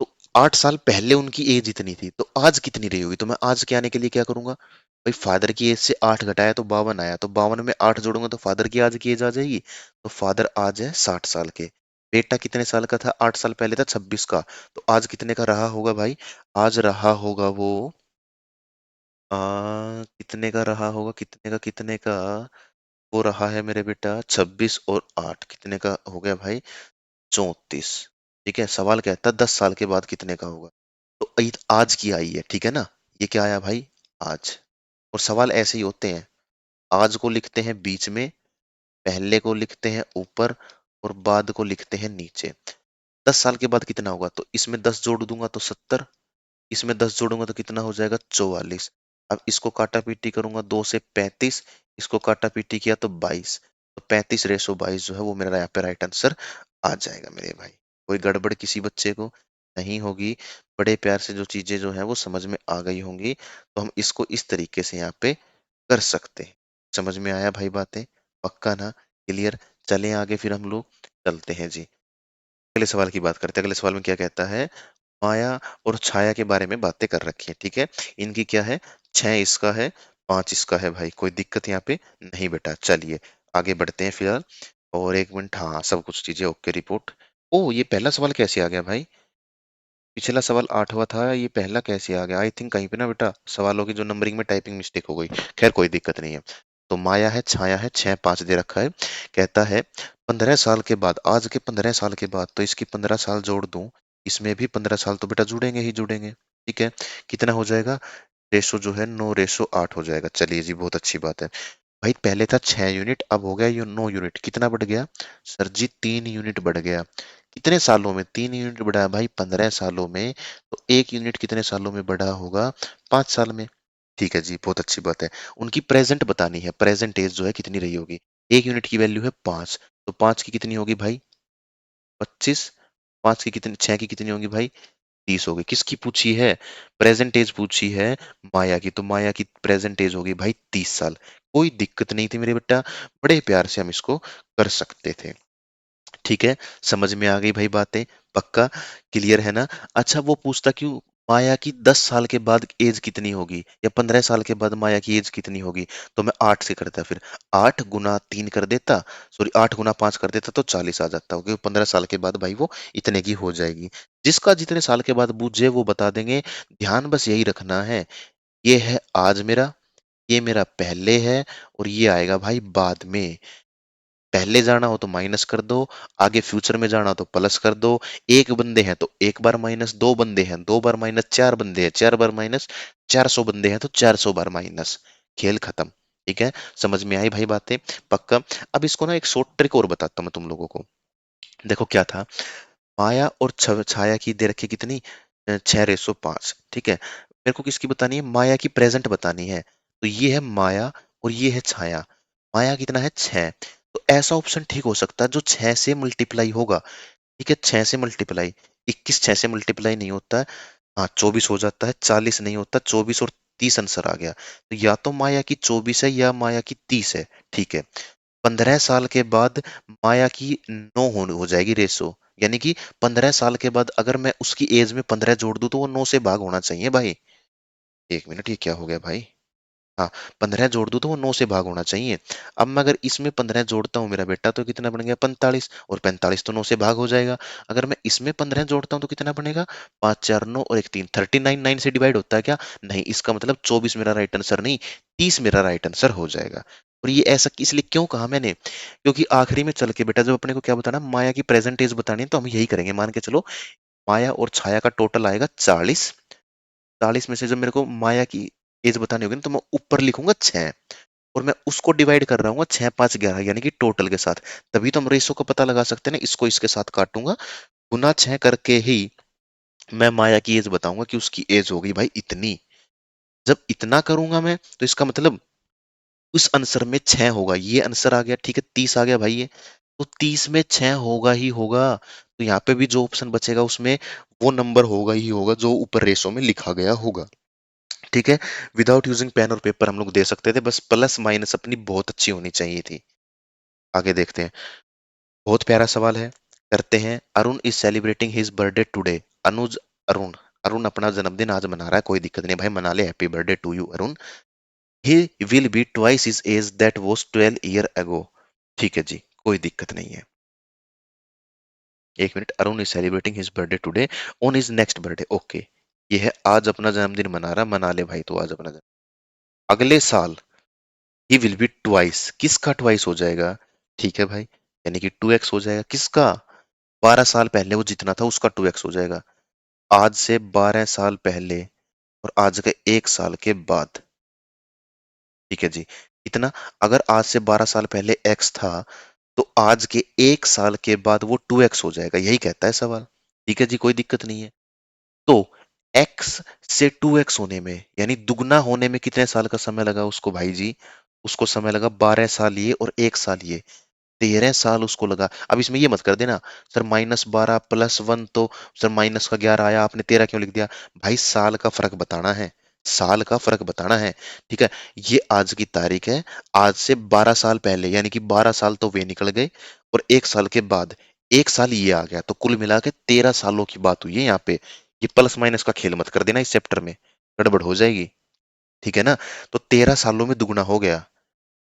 तो 8 साल पहले उनकी एज इतनी थी, तो आज कितनी रही होगी? तो मैं आज के आने के लिए क्या करूंगा भाई, फादर की एज से 8 घटाया तो 52 आया, तो 52 में 8 जोड़ूंगा तो फादर की आज की एज आ जाएगी। तो फादर आज है 60 साल के। बेटा कितने साल का था 8 साल पहले, था 26 का। तो आज कितने का रहा होगा भाई, आज रहा होगा वो कितने का रहा होगा, कितने का वो रहा है मेरे बेटा, 26 और 8 कितने का हो गया भाई, 34। ठीक है, सवाल कहता है 10 साल के बाद कितने का होगा। तो आज की आई है, ठीक है ना, ये क्या आया भाई, आज। और सवाल ऐसे ही होते हैं, आज को लिखते हैं बीच में, पहले को लिखते हैं ऊपर, और बाद को लिखते हैं नीचे। 10 साल के बाद कितना होगा, तो इसमें 10 जोड़ दूंगा तो 70, इसमें 10 जोड़ूंगा तो कितना हो जाएगा, 44। अब इसको काटा पीटी करूंगा, 2 से 35, इसको काटा पीटी किया तो 22। तो 35:22 जो है वो मेरा यहाँ पे राइट आंसर आ जाएगा मेरे भाई। कोई गड़बड़ किसी बच्चे को नहीं होगी, बड़े प्यार से जो चीजें जो है वो समझ में आ गई होंगी, तो हम इसको इस तरीके से यहाँ पे कर सकते हैं। समझ में आया भाई बातें, पक्का ना, क्लियर? चलें आगे, फिर हम लोग चलते हैं जी, अगले सवाल की बात करते हैं। अगले सवाल में क्या कहता है, माया और छाया के बारे में बातें कर रखी है, ठीक है। इनकी क्या है, 6 इसका है, 5 इसका है भाई, कोई दिक्कत यहाँ पे नहीं बेटा। चलिए आगे बढ़ते हैं फिलहाल। और 1 मिनट, हाँ सब कुछ चीजें ओके, रिपोर्ट। ओ ये पहला सवाल कैसे आ गया भाई, पिछला सवाल 8वां था, ये पहला कैसे आ गया? आई थिंक कहीं पे ना बेटा सवालों की जो नंबरिंग में टाइपिंग मिस्टेक हो गई। खैर कोई दिक्कत नहीं है। तो माया है, छाया है, 6 5 दे रखा है। कहता है 15 साल के बाद, आज के 15 साल के बाद, तो इसकी 15 साल जोड़ दूं, इसमें भी 15 साल तो बेटा जुड़ेंगे ही जुड़ेंगे, ठीक है। कितना हो जाएगा, रेशो जो है 9:8 हो जाएगा। चलिए जी बहुत अच्छी बात है। भाई पहले था 6 यूनिट, अब हो गया ये 9 यूनिट, कितना बढ़ गया सर जी, 3 यूनिट बढ़ गया। कितने सालों में 3 यूनिट बढ़ा भाई, 15 सालों में। तो 1 यूनिट कितने सालों में बढ़ा होगा, 5 साल में। ठीक है जी बहुत अच्छी बात है। उनकी प्रेजेंट बतानी है, प्रेजेंट एज जो है कितनी रही होगी। 1 यूनिट की वैल्यू है 5, तो 5 की कितनी होगी भाई, 25। 5 की कितनी, 6 की कितनी होगी भाई, 30 होगी। किसकी पूछी है, प्रेजेंट एज पूछी है, माया की। तो माया की प्रेजेंट एज होगी भाई 30 साल। कोई दिक्कत नहीं थी मेरे बेटा, बड़े प्यार से हम इसको कर सकते थे। ठीक है, समझ में आ गई भाई बातें, पक्का क्लियर है ना? अच्छा वो पूछता क्यों, माया की 10 साल के बाद एज कितनी होगी, या 15 साल के बाद माया की एज कितनी होगी? तो मैं 8 से करता, फिर 8 × 3 कर देता, सॉरी 8 × 5 कर देता, तो 40 आ जाता, क्योंकि 15 साल के बाद भाई वो इतने की हो जाएगी। जिसका जितने साल के बाद बूझे वो बता देंगे। ध्यान बस यही रखना है, ये है आज मेरा, ये मेरा पहले है, और ये आएगा भाई बाद में। पहले जाना हो तो माइनस कर दो, आगे फ्यूचर में जाना हो तो प्लस कर दो। एक बंदे हैं तो एक बार माइनस, 2 बंदे हैं 2 बार माइनस, 4 बंदे हैं 4 बार माइनस, 400 बंदे हैं तो 400 बार माइनस। खेल खत्म। ठीक है, समझ में आई भाई बातें, पक्का। अब इसको ना एक शॉर्ट ट्रिक और बताता हूँ मैं तुम लोगों को। देखो क्या था, माया और छाया की दे रखी कितनी, 6:5, ठीक है। मेरे को किसकी बतानी है, माया की प्रेजेंट बतानी है। तो ये है माया और ये है छाया। माया कितना है, 6। तो ऐसा ऑप्शन ठीक हो सकता है जो 6 से मल्टीप्लाई होगा, ठीक है। 6 से मल्टीप्लाई, 21 6 से मल्टीप्लाई नहीं होता है। हाँ 24 हो जाता है, 40 नहीं होता, 24 और 30 आंसर आ गया। तो या तो माया की 24 है या माया की 30 है। ठीक है। 15 साल के बाद माया की 9 हो जाएगी रेशो। यानी कि 15 साल के बाद अगर मैं उसकी एज में 15 जोड़ दूं तो वो 9 से भाग होना चाहिए भाई। एक मिनट, ये क्या हो गया भाई? हाँ, 15 जोड़ दूं तो वो 9 से भाग होना चाहिए। अब मैं अगर इसमें 15 जोड़ता हूँ मेरा बेटा, तो कितना बन गया? 45। और 45 तो 9 से भाग हो जाएगा। अगर मैं इसमें 15 जोड़ता हूँ तो कितना बनेगा? 5 4 9 और 1 3, 39। 9 से डिवाइड होता है क्या? नहीं, इसका मतलब 24 मेरा राइट आंसर नहीं, 30 मेरा राइट आंसर हो जाएगा। और ये ऐसा इसलिए क्यों कहा मैंने? क्योंकि आखिरी में चल के बेटा जब अपने को क्या बताना, माया की प्रेजेंट एज बतानी है, तो हम यही करेंगे। मान के चलो माया और छाया का टोटल आएगा 40। 40 में से जब मेरे को माया की एज बतानी होगी ना, तो मैं ऊपर लिखूंगा 6, और मैं उसको डिवाइड कर रहा हूँ 6 5 11 यानी कि टोटल के साथ। तभी तो हम रेशो को पता लगा सकते हैं ना। इसको इसके साथ काटूंगा, गुना 6 करके ही मैं माया की एज बताऊंगा कि उसकी एज होगी भाई इतनी। जब इतना करूंगा मैं, तो इसका मतलब उस आंसर में 6 होगा। ये आंसर आ गया, ठीक है, 30 आ गया भाई ये। तो 30 में 6 होगा ही होगा। तो यहाँ पे भी जो ऑप्शन बचेगा उसमें वो नंबर होगा ही होगा जो ऊपर रेशो में लिखा गया होगा। ठीक है। विदाउट यूजिंग पेन और पेपर हम लोग दे सकते थे, बस प्लस माइनस अपनी बहुत अच्छी होनी चाहिए थी। आगे देखते हैं। बहुत प्यारा सवाल है, करते हैं। Arun is celebrating his birthday today. Anuj, Arun, Arun अपना जन्मदिन आज मना रहा है। कोई दिक्कत नहीं भाई, मना ले, happy birthday to you Arun. He will be twice his age that was 12 year ago. ठीक है जी, कोई दिक्कत नहीं है। एक minute, Arun is celebrating his birthday today on his next birthday. Okay, ये है आज अपना जन्मदिन मना रहा, मना ले भाई, तो आज अपना अगले साल ही विल बी ट्वाइस। किसका ट्वाइस हो जाएगा? ठीक है भाई, यानी कि 2x हो जाएगा। किसका? 12 साल पहले वो जितना था उसका 2x हो जाएगा। आज से 12 साल पहले और आज के 1 साल के बाद। ठीक है जी। इतना, अगर आज से 12 साल पहले x था, तो आज के 1 साल के बाद वो 2x हो जाएगा। यही कहता है सवाल। ठीक है जी, कोई दिक्कत नहीं है। तो x से 2x होने में, यानी दुगना होने में कितने साल का समय लगा उसको भाई जी? उसको समय लगा 12 साल ये और 1 साल ये, 13 साल उसको लगा। अब इसमें ये मत कर देना सर -12 +1, तो सर -11 आया, आपने 13 क्यों लिख दिया? भाई साल का फर्क बताना है, साल का फर्क बताना है। ठीक है। ये आज की तारीख है। आज से 12 साल पहले, यानी कि 12 साल तो वे निकल गए, और 1 साल के बाद 1 साल ये आ गया, तो कुल मिला के 13 सालों की बात हुई है यहाँ पे। ये प्लस माइनस का खेल मत कर देना इस चैप्टर में, गड़बड़ हो जाएगी। ठीक है ना? तो 13 सालों में दुगना हो गया,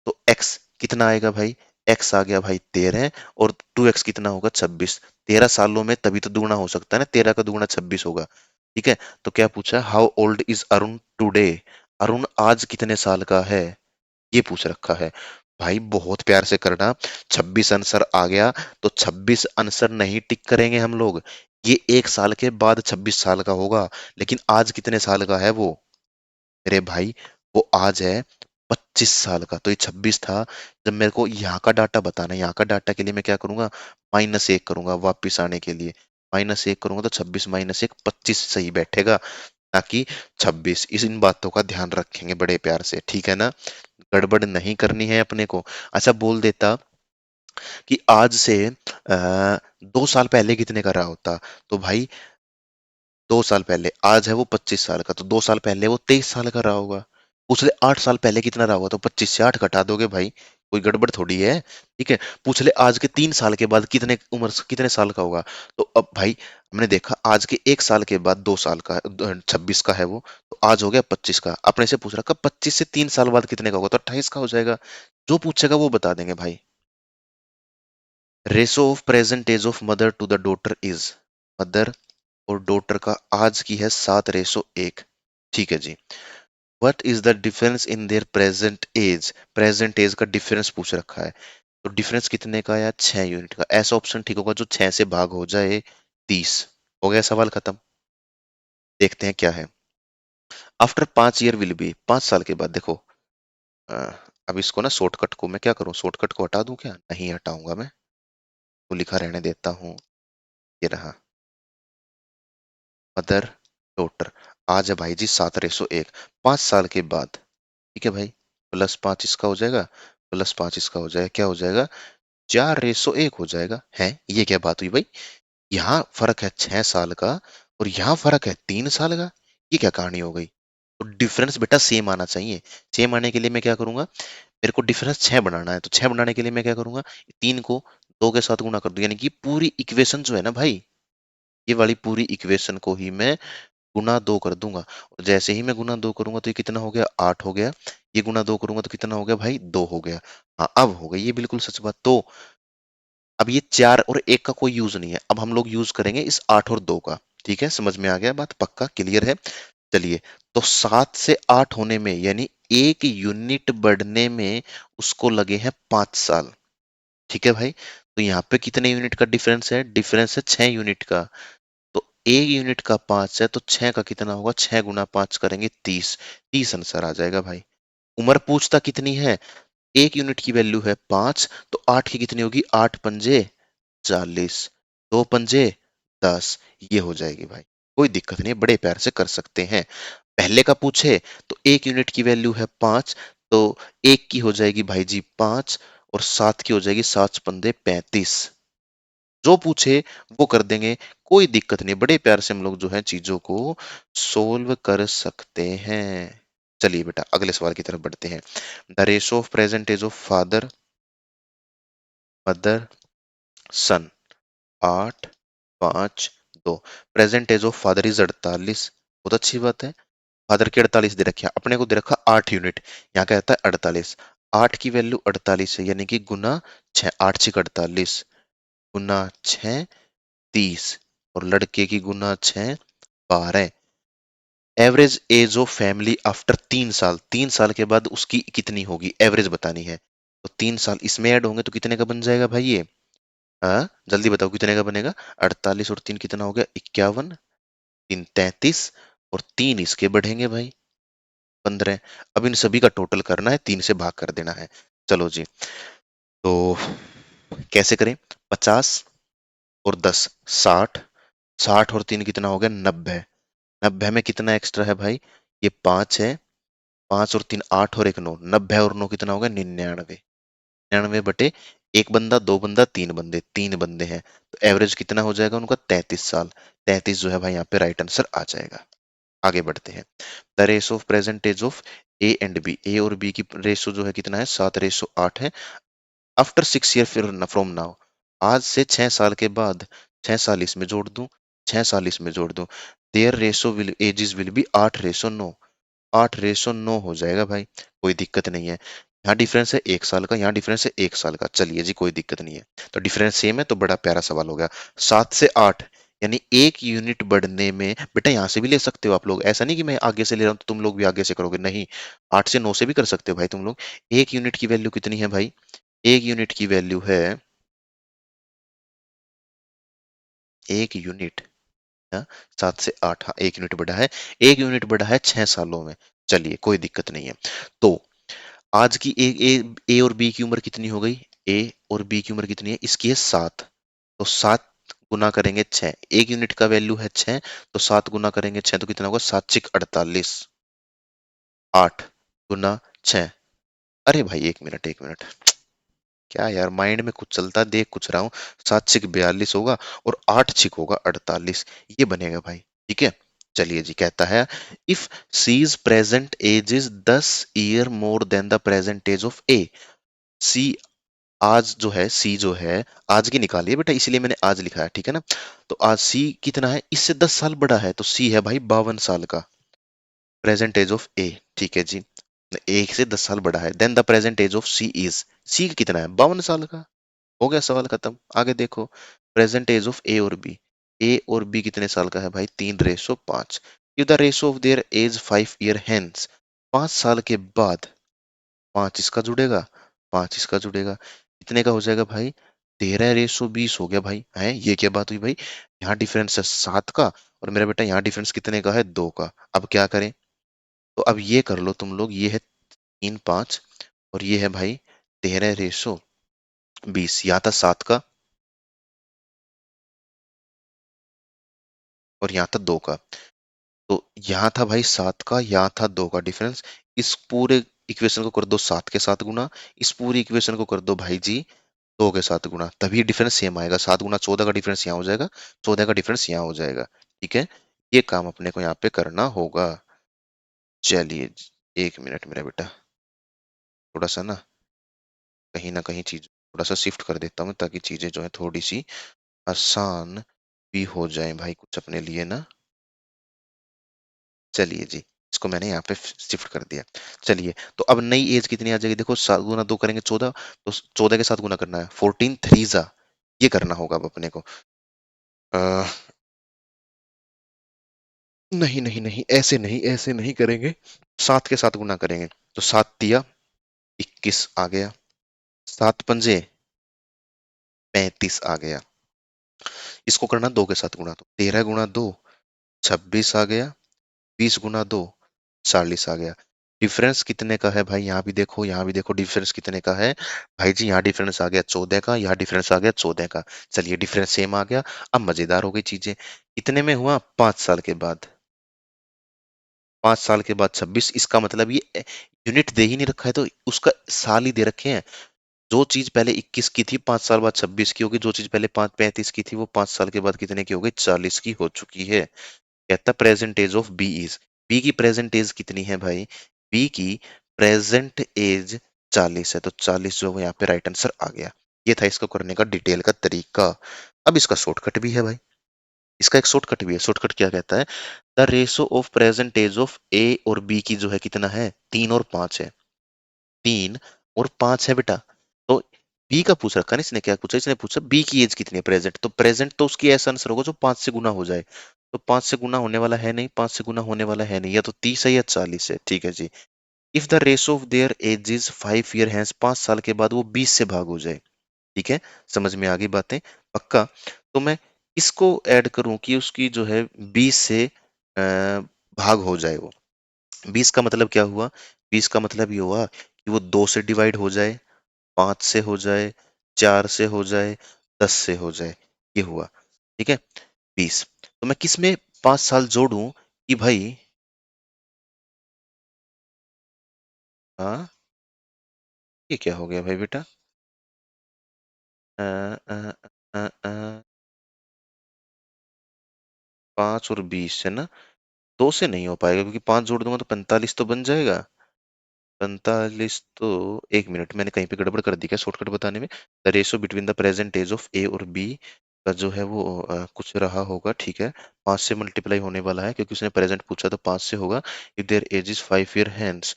तो x कितना आएगा भाई? x आ गया भाई 13, और 2x कितना होगा? 26। 13 सालों में तभी तो दुगना हो सकता है ना, 13 का दुगना 26 होगा। ठीक है। तो क्या पूछा? How old is Arun today? Arun आज कितने साल का है, ये पूछ रखा है। भाई बहुत प्यार से करना। 26 आंसर आ गया, तो 26 आंसर नहीं टिक करेंगे हम लोग। ये 1 साल के बाद 26 साल का होगा, लेकिन आज कितने साल का है वो? मेरे भाई, वो आज है 25 साल का, तो ये 26 था। जब मेरे को यहाँ का डाटा बताना है, यहाँ का डाटा के लिए मैं क्या करूंगा? -1 करूंगा वापिस आने के लिए। -1 करूंगा तो 26 -1 25 सही बैठेगा, ताकि 26। इन बातों का ध्यान रखेंगे बड़े प्यार से, ठीक है ना? गड़बड़ नहीं करनी है अपने को। अच्छा, बोल देता कि आज से 2 साल पहले कितने का रहा होता, तो भाई 2 साल पहले, आज है वो 25 साल का, तो 2 साल पहले वो 23 साल का रहा होगा। पूछ ले 8 साल पहले कितना रहा होगा, तो 25 से 8 घटा दोगे भाई, कोई गड़बड़ थोड़ी है। ठीक है। पूछ ले आज के 3 साल के बाद कितने उम्र कितने साल का होगा, तो अब भाई हमने देखा आज के 1 साल के बाद 2 साल का 26 का है वो, तो आज हो गया 25 का। अपने से पूछ रखा 25 से 3 साल बाद कितने का होगा, तो 28 का हो जाएगा। जो पूछेगा वो बता देंगे भाई। Ratio of present age of mother to the daughter is, mother और डॉटर का आज की है 7:1। ठीक है जी। What is the difference in their present age? Present age का डिफरेंस पूछ रखा है, तो डिफरेंस कितने का? या 6 यूनिट का। ऐसा ऑप्शन ठीक होगा जो 6 से भाग हो जाए 30। हो गया सवाल खत्म। देखते हैं क्या है। आफ्टर 5 ईयर विल बी, 5 साल के बाद। देखो अ, अब इसको ना शॉर्टकट को मैं क्या करूं, शॉर्टकट को हटा दूं क्या? नहीं हटाऊंगा मैं, तो लिखा रहने देता हूं। ये रहा, मदर डॉटर। आज है भाई जी 7:101, 5 साल के बाद। ठीक है भाई, +5 इसका हो जाएगा, +5 इसका हो जाएगा, क्या हो जाएगा? 4:1 हो जाएगा। है, ये क्या बात हुई भाई? यहाँ फर्क है 6 साल का, और यहाँ फर्क है 3 साल का। ये क्या कहानी हो गई? तो डिफरेंस बेटा सेम आना चाहिए। सेम आने के लिए मैं क्या करूंगा, मेरे को डिफरेंस 6 बनाना है, तो 6 बनाने के लिए मैं क्या करूंगा, 3 को 2 के साथ गुणा कर दूं, यानी कि पूरी इक्वेशन जो है ना भाई, ये वाली पूरी इक्वेशन को ही मैं गुना 2 कर दूंगा। और जैसे ही मैं गुना 2 करूंगा तो ये कितना हो गया, 8 हो गया। ये गुना 2 करूंगा तो कितना हो गया भाई, 2 हो गया। हाँ अब हो गई ये बिल्कुल सच बात। तो अब ये 4 और 1 का कोई यूज नहीं है, अब हम लोग यूज करेंगे इस 8 और 2 का। ठीक है, समझ में आ गया बात, पक्का क्लियर है। चलिए, तो 7 से 8 होने में, यानी 1 यूनिट बढ़ने में उसको लगे हैं 5 साल। ठीक है भाई, तो यहाँ पे कितने यूनिट का डिफरेंस है, डिफरेंस है 6 यूनिट का। तो 1 यूनिट का 5 है, तो 6 का कितना होगा, 6 गुना 5 करेंगे 30। 30 आंसर आ जाएगा भाई। उम्र पूछता कितनी है, 1 यूनिट की वैल्यू है 5, तो 8 की कितनी होगी, 8 पंजे 40, 2 पंजे 10, ये हो जाएगी भाई। कोई दिक्कत नहीं है, बड़े प्यार से कर सकते हैं। पहले का पूछे तो 1 यूनिट की वैल्यू है 5, तो एक की हो जाएगी भाई जी 5, और 7 की हो जाएगी 7 पंदे 35। जो पूछे वो कर देंगे, कोई दिक्कत नहीं, बड़े प्यार से हम लोग जो है चीजों को सोल्व कर सकते हैं। चलिए बेटा अगले सवाल की तरफ बढ़ते हैं। The ratio of present age of father, mother, son, 8, 5, 2। Present age of father is 48। बहुत अच्छी बात है। फादर के 48 दे रखे हैं, अपने को दे रखा 8 यूनिट, यहाँ क्या रहता है 48। 8 की वैल्यू 48 है, यानी कि गुना 6, 8 6 48, गुना 6 30, और लड़के की गुना 6 12। Average age of family after 3 साल, 3 साल के बाद उसकी कितनी होगी, एवरेज बतानी है। तो 3 साल इसमें ऐड होंगे तो कितने का बन जाएगा भाई ये, हाँ जल्दी बताओ कितने का बनेगा। 48 और 3 कितना हो गया, 51, 3 33, और 3 इसके बढ़ेंगे भाई 15। अब इन सभी का टोटल करना है, 3 से भाग कर देना है। चलो जी, तो कैसे करें, 50 और 10 60, 60 और 3 कितना हो गया, 90। 90 में कितना एक्स्ट्रा है भाई, ये 5 है, 5 और 3 8 और 1 9, 90 और 9 कितना हो गया, 99। 99 बटे एक बंदा, दो बंदा, तीन बंदे, 3 बंदे हैं, तो एवरेज कितना हो जाएगा उनका, 33 साल। 33 जो है भाई यहाँ पे राइट आंसर आ जाएगा। आगे बढ़ते हैं। The ratio of present age of A and B, A और बी की रेशो जो है कितना है, 7:8 है। आफ्टर 6 ईयर फिर फ्रॉम नाउ, आज से 6 साल के बाद, 6 साल इसमें जोड़ दूं, 6 साल इसमें जोड़ दूं, their ratio will ages will be 8:9। 8:9 हो जाएगा भाई, कोई दिक्कत नहीं है। यहाँ डिफरेंस है 1 साल का, यहाँ डिफरेंस है 1 साल का, चलिए जी कोई दिक्कत नहीं है। तो डिफरेंस सेम है, तो बड़ा प्यारा सवाल हो गया। 7 से 8, यानी 1 यूनिट बढ़ने में, बेटा यहाँ से भी ले सकते हो आप लोग, ऐसा नहीं कि मैं आगे से ले रहा हूँ तो तुम लोग भी आगे से करोगे, नहीं। 8 से 9 से भी कर सकते हो भाई तुम लोग। 1 यूनिट की वैल्यू कितनी है भाई, 1 यूनिट की वैल्यू है, 1 यूनिट, हाँ, 7 से 8, हाँ 1 यूनिट बढ़ा है। 1 यूनिट बढ़ा है 6 सालों में। चलिए कोई दिक्कत नहीं है। तो आज की ए और बी की उम्र कितनी हो गई, ए और बी की उम्र कितनी है, इसकी है 7। तो 7 गुना करेंगे 6, 1 यूनिट का वैल्यू है 6, तो 7 गुना करेंगे 6 तो कितना होगा, 7 6 48, 8 गुना 6। अरे भाई 1 मिनट 1 मिनट, क्या यार माइंड में कुछ चलता है, देख कुछ रहा हूँ। 7 6 42 होगा, और 8 6 होगा 48, ये बनेगा भाई। ठीक है, चलिए जी, कहता है if C is present age is 10 year more than the present age of A. C, आज जो है, सी जो है, आज की निकालिए बेटा, इसीलिए मैंने आज लिखा है, ठीक है ना। तो आज सी कितना है, इससे 10 साल बड़ा है, तो सी है भाई 52 साल का, प्रेजेंट एज ऑफ ए। ठीक है जी, एक से 10 साल बड़ा है, then the present age of C is, C कितना है, 52 साल का। हो गया सवाल खत्म, आगे देखो। प्रेजेंट एज ऑफ ए और बी, ए और बी कितने साल का है भाई, 3:5। The ratio of their age 5 year hence, 5 साल के बाद, 5 इसका जुड़ेगा, 5 इसका जुड़ेगा, कितने का हो जाएगा भाई, 13:20 हो गया भाई। है ये क्या बात हुई भाई, यहाँ डिफरेंस है 7 का, और मेरा बेटा यहाँ डिफरेंस कितने का है, 2 का। अब क्या करें, तो अब ये कर लो तुम लोग, ये है 3 5, और ये है भाई 13:20, यहाँ था 7 का, और यहाँ था 2 का। तो यहाँ था भाई 7 का, यहाँ था 2 का डिफरेंस। इस पूरे इक्वेशन को कर दो 7 के साथ गुना, इस पूरी इक्वेशन को कर दो भाई जी 2 के साथ गुना, तभी डिफरेंस सेम आएगा। 7 गुना 14 का डिफरेंस यहाँ हो जाएगा, 14 का डिफरेंस यहाँ हो जाएगा। ठीक है, ये काम अपने को यहाँ पे करना होगा। चलिए, 1 मिनट मेरा बेटा, थोड़ा सा ना कहीं चीज थोड़ा सा शिफ्ट कर देता हूँ ताकि चीजें जो है थोड़ी सी आसान भी हो जाए भाई कुछ अपने लिए ना। चलिए जी, इसको मैंने यहाँ पे शिफ्ट कर दिया। चलिए, तो अब नई एज कितनी आ जाएगी, देखो 7 गुना 2 करेंगे 14, तो 14 के साथ गुना करना है, 14 थ्री जा, ये करना होगा अब अपने को। अ, नहीं नहीं नहीं, ऐसे नहीं, ऐसे नहीं करेंगे, 7 के साथ गुना करेंगे। तो 7 तिया 21 आ गया, 7 पंजे 35 आ गया। इसको करना 2 के साथ गुना, तो 13 गुना 2 26 आ गया, 20 गुना 2 40 आ गया। डिफरेंस कितने का है भाई, यहाँ भी देखो, यहाँ भी देखो, डिफरेंस कितने का है भाई जी, यहाँ डिफरेंस आ गया 14 का, यहाँ डिफरेंस आ गया 14 का। चलिए, डिफरेंस सेम आ गया। अब मजेदार हो गई चीजें, कितने में हुआ, 5 साल के बाद। 5 साल के बाद 26, इसका मतलब ये यूनिट दे ही नहीं रखा है तो उसका साल ही दे रखे हैं। जो चीज पहले 21 की थी 5 साल बाद 26 की होगी, जो चीज पहले 35 की थी वो 5 साल के बाद कितने की हो गई, 40 की हो चुकी है। कहता present age of B is, B की प्रेजेंट एज कितनी है भाई, बी की प्रेजेंट एज 40 है, तो 40 जो है यहाँ पे राइट आंसर आ गया। ये था इसको करने का डिटेल का तरीका। अब इसका शॉर्टकट भी है भाई, इसका एक शॉर्टकट भी है। शॉर्टकट क्या कहता है, the ratio of present age of A और बी की जो है कितना है, 3 और 5 है, 3 और 5 है बेटा। तो बी का पूछ रखा ना इसने, क्या पूछा, इसने पूछा बी की एज कितनी है प्रेजेंट, तो प्रेजेंट तो उसकी ऐसा आंसर होगा जो 5 से गुना हो जाए। तो 5 से गुना होने वाला है नहीं, 5 से गुना होने वाला है नहीं, या तो 30 है या 40 है, ठीक है जी। If the ratio of their age is 5 year, hence 5 साल के बाद वो 20 से भाग हो जाए, ठीक है, समझ में आ गई बातें, पक्का। तो मैं इसको ऐड करूं कि उसकी जो है 20 से भाग हो जाए वो, 20 का मतलब क्या हुआ, 20 का मतलब ये हुआ कि वो 2 से डिवाइड हो जाए, 5 से हो जाए, 4 से हो जाए, 10 से हो जाए, ये हुआ, ठीक है, 20। तो मैं किस में 5 साल जोड़ूं कि भाई, हाँ, ये क्या हो गया भाई बेटा, अ, अ, अ, 5 और 20 है ना, 2 से नहीं हो पाएगा क्योंकि 5 जोड़ दूंगा तो 45 तो बन जाएगा, 45 तो, 1 मिनट, मैंने कहीं पे गड़बड़ कर दी क्या शॉर्टकट बताने में। The ratio between the present age of A और बी का जो है वो कुछ रहा होगा, ठीक है, 5 से मल्टीप्लाई होने वाला है क्योंकि उसने प्रेजेंट पूछा तो 5 से होगा। If their age is 5 year hence,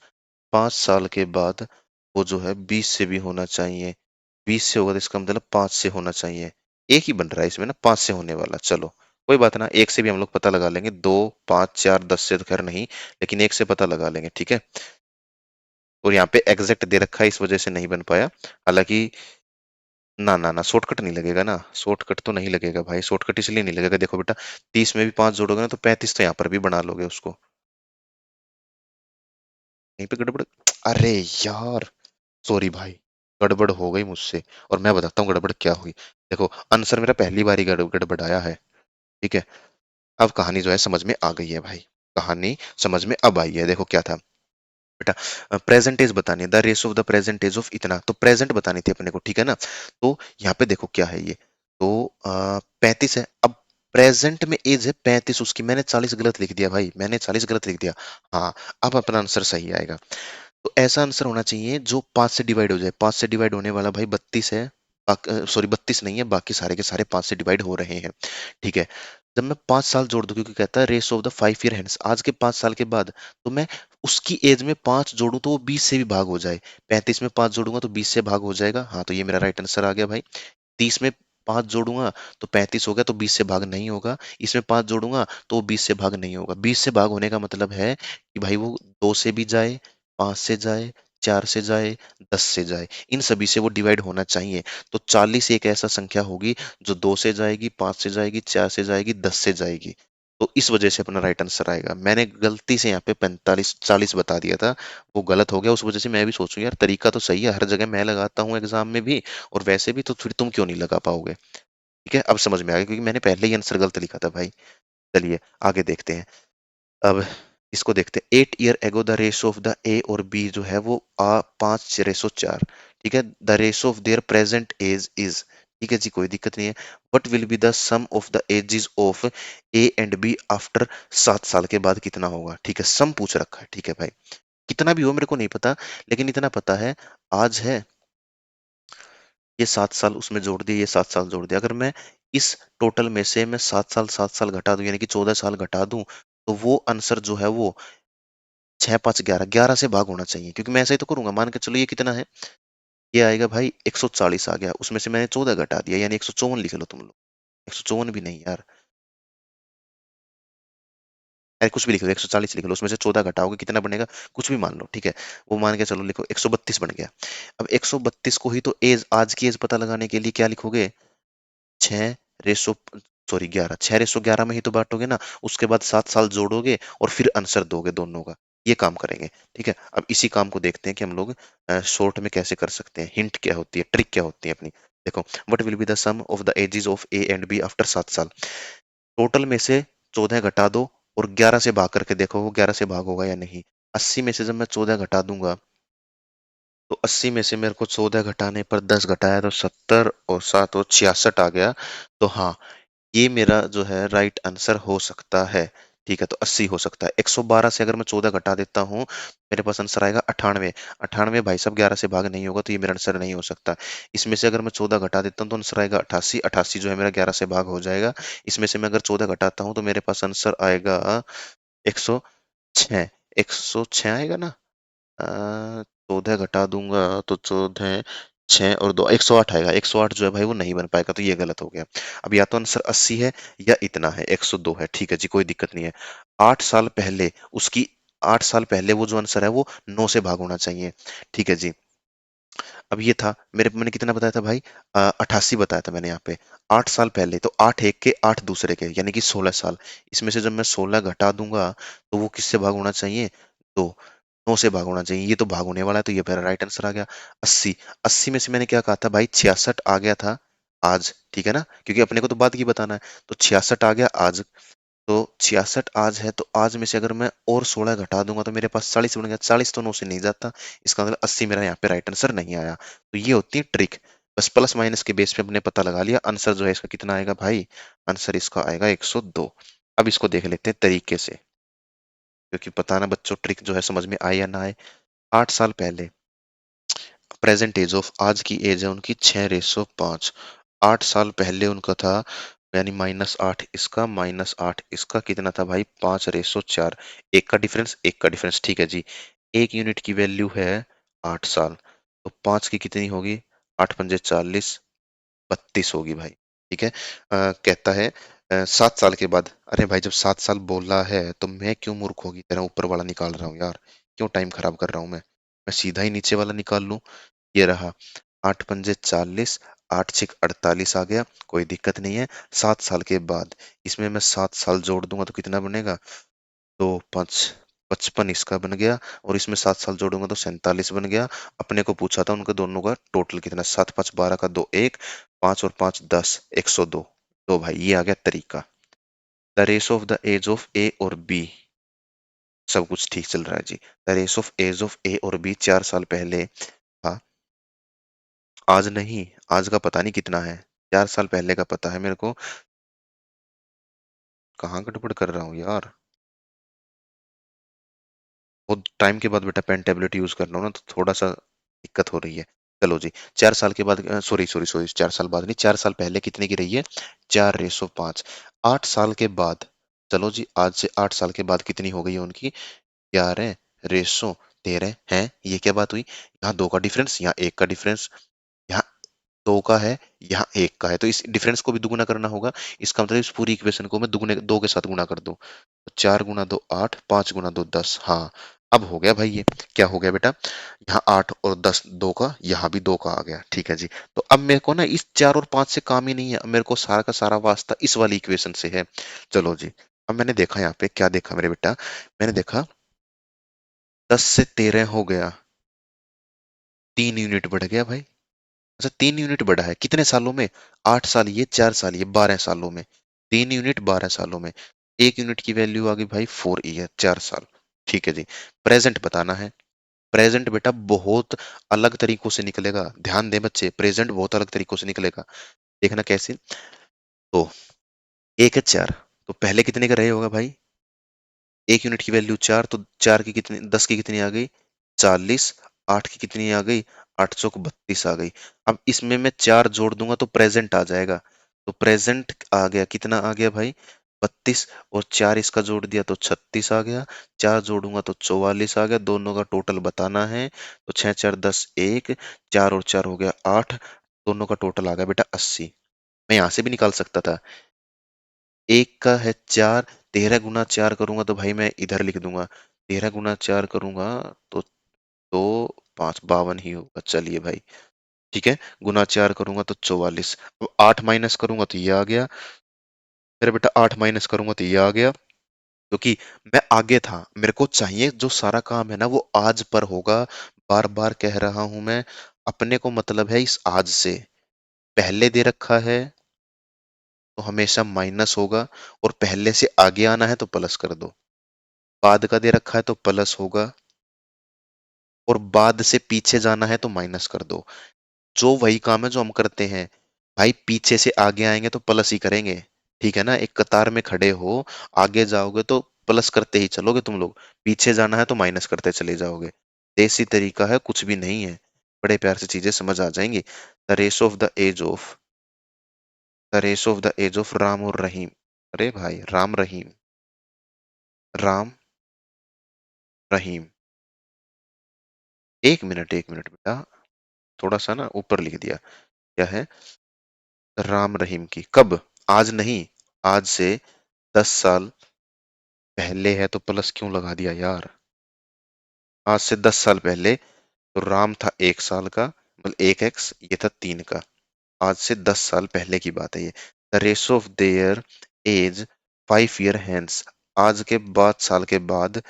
5 साल के बाद वो जो है 20 से भी होना चाहिए, 20 से होगा तो इसका मतलब 5 से होना चाहिए। एक ही बन रहा है इसमें ना, 5 से होने वाला, चलो कोई बात ना, एक से भी हम लोग पता लगा लेंगे, 2 5 4 10 से तो खैर नहीं, लेकिन एक से पता लगा लेंगे, ठीक है। और यहाँ पे एग्जैक्ट दे रखा है इस वजह से नहीं बन पाया, हालांकि ना ना ना, शॉर्टकट नहीं लगेगा ना, शॉर्टकट तो नहीं लगेगा भाई, शॉर्टकट इसलिए नहीं लगेगा, देखो बेटा, 30 में भी 5 जोड़ोगे ना तो 35 तो यहाँ पर भी बना लोगे उसको, यहीं पे गड़बड़, अरे यार, सॉरी भाई, गड़बड़ हो गई मुझसे, और मैं बताता हूँ गड़बड़ क्या हुई। देखो, आंसर मेरा पहली बार ही गड़बड़ाया है, ठीक है। अब कहानी जो है समझ में आ गई है भाई, कहानी समझ में अब आई है, देखो क्या था बेटा, प्रेजेंट एज बतानी है, the ratio of the present age of इतना, तो प्रेजेंट बतानी थी अपने को, ठीक है ना। तो यहाँ पे देखो क्या है ये, तो 35 है, अब प्रेजेंट में एज है 35 उसकी, मैंने 40 गलत लिख दिया भाई, मैंने 40 गलत लिख दिया। हाँ, अब अपना आंसर सही आएगा। तो ऐसा आंसर होना चाहिए जो 5 से डिवाइड हो जाए, 5 से डिवाइड होने वाला भाई 32 है, सॉरी 32 नहीं है, बाकी सारे के सारे 5 से डिवाइड हो रहे हैं, ठीक है। जब मैं 5 साल जोड़ दूं, क्योंकि कहता है ratio of the 5 year hence, आज के 5 साल के बाद, तो मैं उसकी एज में 5 जोड़ूं तो वो 20 से भी भाग हो जाए, 35 में 5 जोड़ूंगा तो 20 से भाग हो जाएगा, हाँ, तो ये मेरा राइट आंसर आ गया भाई। 30 में 5 जोड़ूंगा तो 35 हो गया, तो 20 से भाग नहीं होगा, इसमें 5 जोड़ूंगा तो वो 20 से भाग नहीं होगा, 20 से भाग होने का मतलब है कि भाई वो 2 से भी जाए, 5 से जाए, 4 से जाए, 10 से जाए, इन सभी से वो डिवाइड होना चाहिए। तो 40 एक ऐसा संख्या होगी जो 2 से जाएगी, 5 से जाएगी, 4 से जाएगी, 10 से जाएगी, तो इस वजह से अपना राइट आंसर आएगा। मैंने गलती से यहाँ पे 45 40 बता दिया था, वो गलत हो गया, उस वजह से मैं भी सोचूं यार तरीका तो सही है, हर जगह मैं लगाता हूँ एग्जाम में भी, और वैसे भी, तो फिर तुम क्यों नहीं लगा पाओगे, ठीक है, अब समझ में आ गया क्योंकि मैंने पहले ही आंसर गलत लिखा था भाई। चलिए आगे देखते हैं। अब इसको देखते हैं, 8 year ago the ratio of the A और बी जो है वो 5:4, ठीक है, the ratio of their present age is, ठीक है जी, कोई दिक्कत नहीं है। What will be the sum of the ages of A and B after 7 साल के बाद कितना होगा? ठीक है, सम पूछ रखा है। ठीक है भाई, कितना भी हो मेरे को नहीं पता, लेकिन इतना पता है आज है, ये 7 साल उसमें जोड़ दिए, ये 7 साल जोड़ दिया। अगर मैं इस टोटल में से मैं 7 साल घटा दूं, यानी कि 14 साल घटा दूं, तो वो आंसर जो है वो 6 5 11 से भाग होना चाहिए, क्योंकि मैं ऐसा ही तो करूंगा। मान के चलो ये कितना है, ये आएगा भाई 140 आ गया, उसमें से मैंने 14 घटा दिया, यानी 154 लिख लो तुम लोग। 154 भी नहीं यार, अरे कुछ भी लिख लो, 140 लिख लो, उसमें से 14 घटाओगे कितना बनेगा, कुछ भी मान लो। ठीक है, वो मान के चलो, लिखो 132 बन गया। अब 132 को ही तो एज, आज की एज पता लगाने के लिए क्या लिखोगे, 6 रेसो 6 रेसो 11 में ही तो बांटोगे ना, उसके बाद 7 साल जोड़ोगे और फिर आंसर दोगे दोनों का। ये काम करेंगे। ठीक है, अब इसी काम को देखते हैं कि हम लोग शॉर्ट में कैसे कर सकते हैं, हिंट क्या होती है, ट्रिक क्या होती है अपनी। देखो, what will be the sum of the ages of A and B after 7 साल। टोटल में से 14 घटा दो और 11 से भाग करके देखो वो 11 से भाग होगा या नहीं। 80 में से जब मैं 14 घटा दूंगा, तो 80 में से मेरे को 14 घटाने पर 10 घटाया तो 70, और 7 और 66 आ गया। तो हाँ, ये मेरा जो है राइट आंसर हो सकता है। ठीक है, तो 80 हो सकता है। 112 से अगर मैं 14 घटा देता हूँ, मेरे पास आंसर आएगा 98। 98 भाई साहब 11 से भाग नहीं होगा, तो ये मेरा आंसर नहीं हो सकता। इसमें से अगर मैं 14 घटा देता हूँ तो आंसर आएगा 88। 88 जो है मेरा 11 से भाग हो जाएगा। इसमें से मैं अगर 14 घटाता हूँ तो मेरे पास आंसर आएगा 106। 106 आएगा ना। 14 घटा दूंगा तो 14, 6 और 2, 108 आएगा। 108 जो है भाई वो नहीं बन पाएगा, तो ये गलत हो गया। अब या तो आंसर 80 है या इतना है, 102 है। ठीक है जी, कोई दिक्कत नहीं है। 8 साल पहले उसकी, 8 साल पहले वो जो आंसर है वो 9 से भाग होना चाहिए। ठीक है जी। अब ये था मेरे, मैंने कितना बताया था भाई, 88 बताया था मैंने यहाँ पे। 8 साल पहले, तो 8 एक के 8 दूसरे के, यानी कि 16 साल। इसमें से जब मैं 16 घटा दूंगा तो वो किससे भाग होना चाहिए, तो 9 से भाग होना चाहिए। ये तो भाग होने वाला है, तो ये मेरा राइट आंसर आ गया। 80। 80 में से मैंने क्या कहा था भाई, 66 आ गया था आज। ठीक है ना, क्योंकि अपने को तो बाद की बताना है। तो 66 आ गया आज। तो 66 आज है, तो आज में से अगर मैं और 16 घटा दूंगा तो मेरे पास 40 बन गया। 40 तो 9 से नहीं जाता, इसका मतलब 80 मेरा यहाँ पे राइट आंसर नहीं आया। तो ये होती है ट्रिक। बस प्लस माइनस के बेस पे हमने पता लगा लिया, आंसर जो है इसका कितना आएगा भाई, आंसर इसका आएगा 102। अब इसको देख लेते हैं तरीके से, क्योंकि पता ना बच्चों ट्रिक जो है समझ में आए या ना आए। 8 साल पहले, प्रेजेंट एज ऑफ, आज की एज है उनकी 6 रेसो 5। 8 साल पहले उनका था, यानी -8 इसका, -8 इसका, कितना था भाई, 5 रेसो 4। एक का डिफरेंस, एक का डिफरेंस। ठीक है जी। एक यूनिट की वैल्यू है 8 साल, तो 5 की कितनी होगी, 8 पंजे 40, 32 होगी भाई। ठीक है। कहता है 7 साल के बाद। अरे भाई, जब 7 साल बोला है तो मैं क्यों मूर्ख होगी तरह ऊपर वाला निकाल रहा हूँ यार, क्यों टाइम खराब कर रहा हूँ मैं सीधा ही नीचे वाला निकाल लूं। ये रहा, 8 पंजे 40, 8 6 48 आ गया, कोई दिक्कत नहीं है। 7 साल के बाद, इसमें मैं 7 साल जोड़ दूंगा तो कितना बनेगा, 2 5 55 इसका बन गया, और इसमें 7 साल जोड़ूंगा तो 47 बन गया। अपने को पूछा था उनके दोनों का टोटल कितना, 7 5 12 का 2 1, 5 और 5 10, 102। तो भाई ये आ गया तरीका। The ratio of the age of A और बी, सब कुछ ठीक चल रहा है जी। The ratio of age of A और बी 4 साल पहले था। आज नहीं, आज का पता नहीं कितना है, 4 साल पहले का पता है मेरे को। कहाँ गड़बड़ कर रहा हूँ यार, बहुत टाइम के बाद बेटा पेन टेबलेट यूज कर रहा हूँ ना, तो थोड़ा सा दिक्कत हो रही है। चलो जी, 4 साल के बाद, सॉरी सॉरी सॉरी, 4 साल बाद नहीं, 4 साल पहले कितने की रही है, 4 रेसो 5। 8 साल के बाद, चलो जी, आज से 8 साल के बाद कितनी हो गई है उनकी, 11 रेसो 13 है। ये क्या बात हुई, यहाँ 2 का डिफरेंस, यहाँ 1 का डिफरेंस, यहाँ 2 का है, यहाँ 1 का है, तो इस डिफरेंस को भी दुगुना करना होगा। इसका मतलब इस पूरी इक्वेशन को मैं दुगुने 2 के साथ गुणा कर दूं, तो 4 गुना 2 8, 5 गुना 2 10। हाँ, अब हो गया भाई ये। क्या हो गया बेटा, यहाँ 8 और 10, 2 का, यहाँ भी 2 का आ गया। ठीक है जी। तो अब मेरे को ना इस 4 और 5 से काम ही नहीं है, अब मेरे को सारा का सारा वास्ता इस वाली इक्वेशन से है। चलो जी, अब मैंने देखा यहाँ पे, क्या देखा मेरे बेटा, मैंने देखा 10 से 13 हो गया, 3 यूनिट बढ़ गया भाई। अच्छा, 3 यूनिट बढ़ा है कितने सालों में, 8 साल ये, 4 साल ये, 12 सालों में। 3 यूनिट 12 सालों में, 1 यूनिट की वैल्यू आ गई भाई 4 ईयर, 4 साल। ठीक है जी। प्रेजेंट बताना है। प्रेजेंट बेटा बहुत अलग तरीकों से निकलेगा, ध्यान दे बच्चे, प्रेजेंट बहुत अलग तरीकों से निकलेगा। देखना कैसे। तो एक है 4, तो पहले कितने का रहे होगा भाई? एक यूनिट की वैल्यू 4, तो 4 की कितनी, 10 की कितनी आ गई? 40। 8 की कितनी आ गई? 8 चौक 32 आ गई। अब इसमें मैं 4 जोड़ दूंगा तो प्रेजेंट आ जाएगा। तो प्रेजेंट आ गया, कितना आ गया भाई? 32। और 4 इसका जोड़ दिया तो 36 आ गया। 4 जोड़ूंगा तो 44 आ गया। दोनों का टोटल बताना है। तो 6 4 10 1, 4 और 4 हो गया 8। दोनों का टोटल आ गया बेटा 80। मैं यहां से भी निकाल सकता था। एक का है 4, 13 गुना 4 करूंगा तो भाई मैं इधर लिख दूंगा। 13 गुना 4 करूंगा तो 2 5 52 ही होगा। चलिए भाई, ठीक है। गुना 4 करूंगा तो 44। अब 8 माइनस करूंगा तो ये आ गया। मेरा बेटा 8 माइनस करूंगा तो ये आ गया। क्योंकि मैं आगे था, मेरे को चाहिए जो सारा काम है ना वो आज पर होगा। बार बार कह रहा हूं मैं, अपने को मतलब है इस आज से। पहले दे रखा है तो हमेशा माइनस होगा, और पहले से आगे आना है तो प्लस कर दो। बाद का दे रखा है तो प्लस होगा, और बाद से पीछे जाना है तो माइनस कर दो। जो वही काम है जो हम करते हैं। भाई पीछे से आगे आएंगे तो प्लस ही करेंगे। ठीक है ना, एक कतार में खड़े हो, आगे जाओगे तो प्लस करते ही चलोगे तुम लोग। पीछे जाना है तो माइनस करते चले जाओगे। देसी तरीका है, कुछ भी नहीं है। बड़े प्यार से चीजें समझ आ जाएंगी। The ratio of the age of Ram और रहीम। अरे भाई, राम रहीम, राम रहीम। एक मिनट बेटा, थोड़ा सा ना ऊपर लिख दिया। क्या है? राम रहीम की कब? आज नहीं, आज से 10 साल पहले है तो प्लस क्यों लगा दिया यार? आज से 10 साल पहले तो राम था 1 साल का, मतलब 1x, ये था 3 का। आज से 10 साल पहले की बात है ये। The ratio of their age 5 year hence. आज के 5 साल के बाद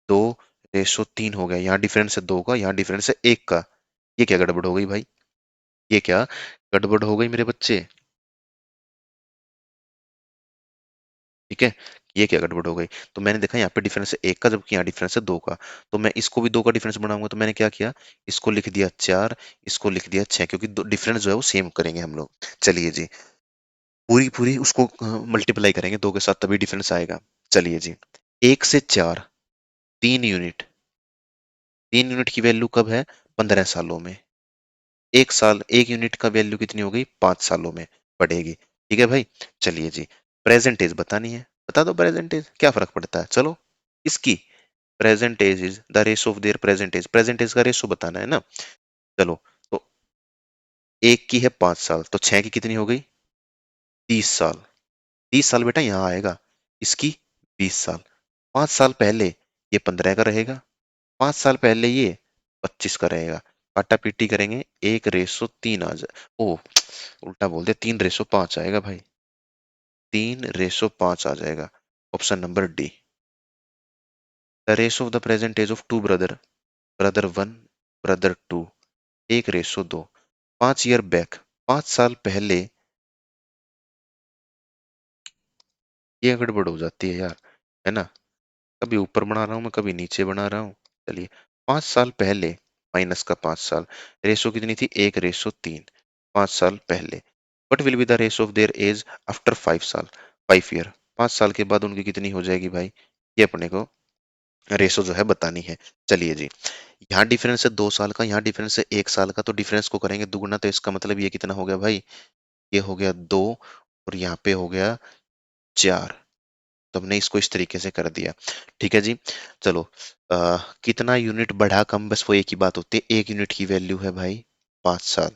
2:3 हो गया। यहाँ डिफरेंस है 2 का, यहाँ डिफरेंस है 1 का। ये क्या गड़बड़ हो गई भाई? ये क्या गड़बड़ हो गई मेरे बच्चे? ठीक है, ये क्या गड़बड़ हो गई? तो मैंने देखा यहाँ पे डिफरेंस है 1 का, जबकि यहाँ डिफरेंस है 2 का। तो मैं इसको भी 2 का डिफरेंस बनाऊंगा, तो मैंने क्या किया? इसको लिख दिया 4, इसको लिख दिया 6, क्योंकि डिफरेंस जो है वो सेम करेंगे हम लोग। चलिए जी, पूरी पूरी उसको मल्टीप्लाई करेंगे 2 के साथ, तभी डिफरेंस आएगा। चलिए जी, 1 से 4, 3 यूनिट। 3 यूनिट की वैल्यू कब है? 15 सालों में। 1 साल, 1 यूनिट का वैल्यू कितनी हो गई? 5 सालों में बढ़ेगी। ठीक है भाई। चलिए जी, प्रेजेंट एज बतानी है। बता दो प्रेजेंट एज, क्या फर्क पड़ता है, चलो। इसकी present age is the ratio of their present age. Present age का रेशो बताना है ना। चलो, तो एक की है 5 साल, तो 6 की कितनी हो गई? 30 साल। 30 साल बेटा यहाँ आएगा। इसकी 20 साल। 5 साल पहले ये 15 का रहेगा। 5 साल पहले ये 25 का रहेगा। काटा पीटी करेंगे, 1:3 आ जाए। ओ, उल्टा बोल दिया, 3:5 आएगा भाई। 3:5 आ जाएगा। Option number D. The ratio of the present age of two brother, brother one, brother two, 1:2। 5 year back, 5 साल पहले। ये गड़बड़ हो जाती है यार, है ना। कभी ऊपर बना रहा हूँ मैं, कभी नीचे बना रहा हूँ। चलिए, 5 साल पहले माइनस का 5 साल। रेशो कितनी थी? 1:3। 5 साल पहले। What will be the ratio of their age after 5 साल, 5 ईयर। 5 साल के बाद उनकी कितनी हो जाएगी भाई? ये अपने को रेशो जो है बतानी है। चलिए जी, यहाँ डिफरेंस है 2 साल का, यहाँ डिफरेंस है 1 साल का, तो डिफरेंस को करेंगे दुगुना, तो इसका मतलब ये कितना हो गया भाई? ये हो गया 2, और यहाँ पे हो गया 4। तो हमने इसको इस तरीके से कर दिया। ठीक है जी। चलो, कितना यूनिट बढ़ा कम, बस वो एक ही बात होती है। 1 यूनिट की वैल्यू है भाई 5 साल।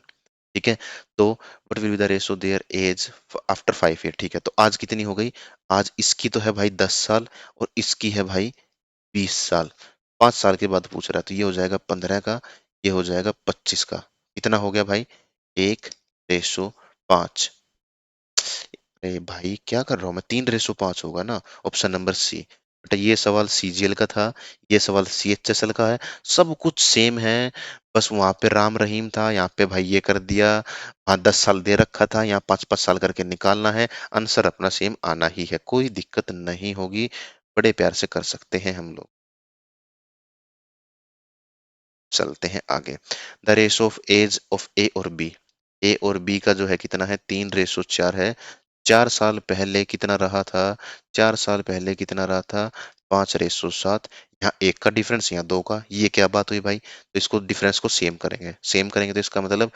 ठीक है। तो what will be the ratio their age after 5 year. ठीक है, तो आज कितनी हो गई? आज इसकी तो है भाई 10 साल, और इसकी है भाई 20 साल। 5 साल के बाद पूछ रहा है, तो ये हो जाएगा 15 का, ये हो जाएगा 25 का। कितना हो गया भाई? 1:5। अरे भाई क्या कर रहा हूँ मैं? 3:5 होगा ना, ऑप्शन नंबर सी। बेटा ये सवाल सीजीएल का था, ये सवाल सीएचएसएल का है। सब कुछ सेम है। बस वहां पे राम रहीम था, यहाँ पे भाई ये कर दिया। वहां 10 साल दे रखा था, यहाँ 5 5 साल करके निकालना है। आंसर अपना सेम आना ही है, कोई दिक्कत नहीं होगी। बड़े प्यार से कर सकते हैं हम लोग। चलते हैं आगे। The ratio of age of A और बी। ए और बी का जो है कितना है, 3:4 है। 4 साल पहले कितना रहा था, 4 साल पहले कितना रहा था, 5:7। यहाँ एक का डिफरेंस, यहाँ दो का, ये क्या बात हुई भाई, तो इसको डिफरेंस को सेम करेंगे, सेम करेंगे तो इसका मतलब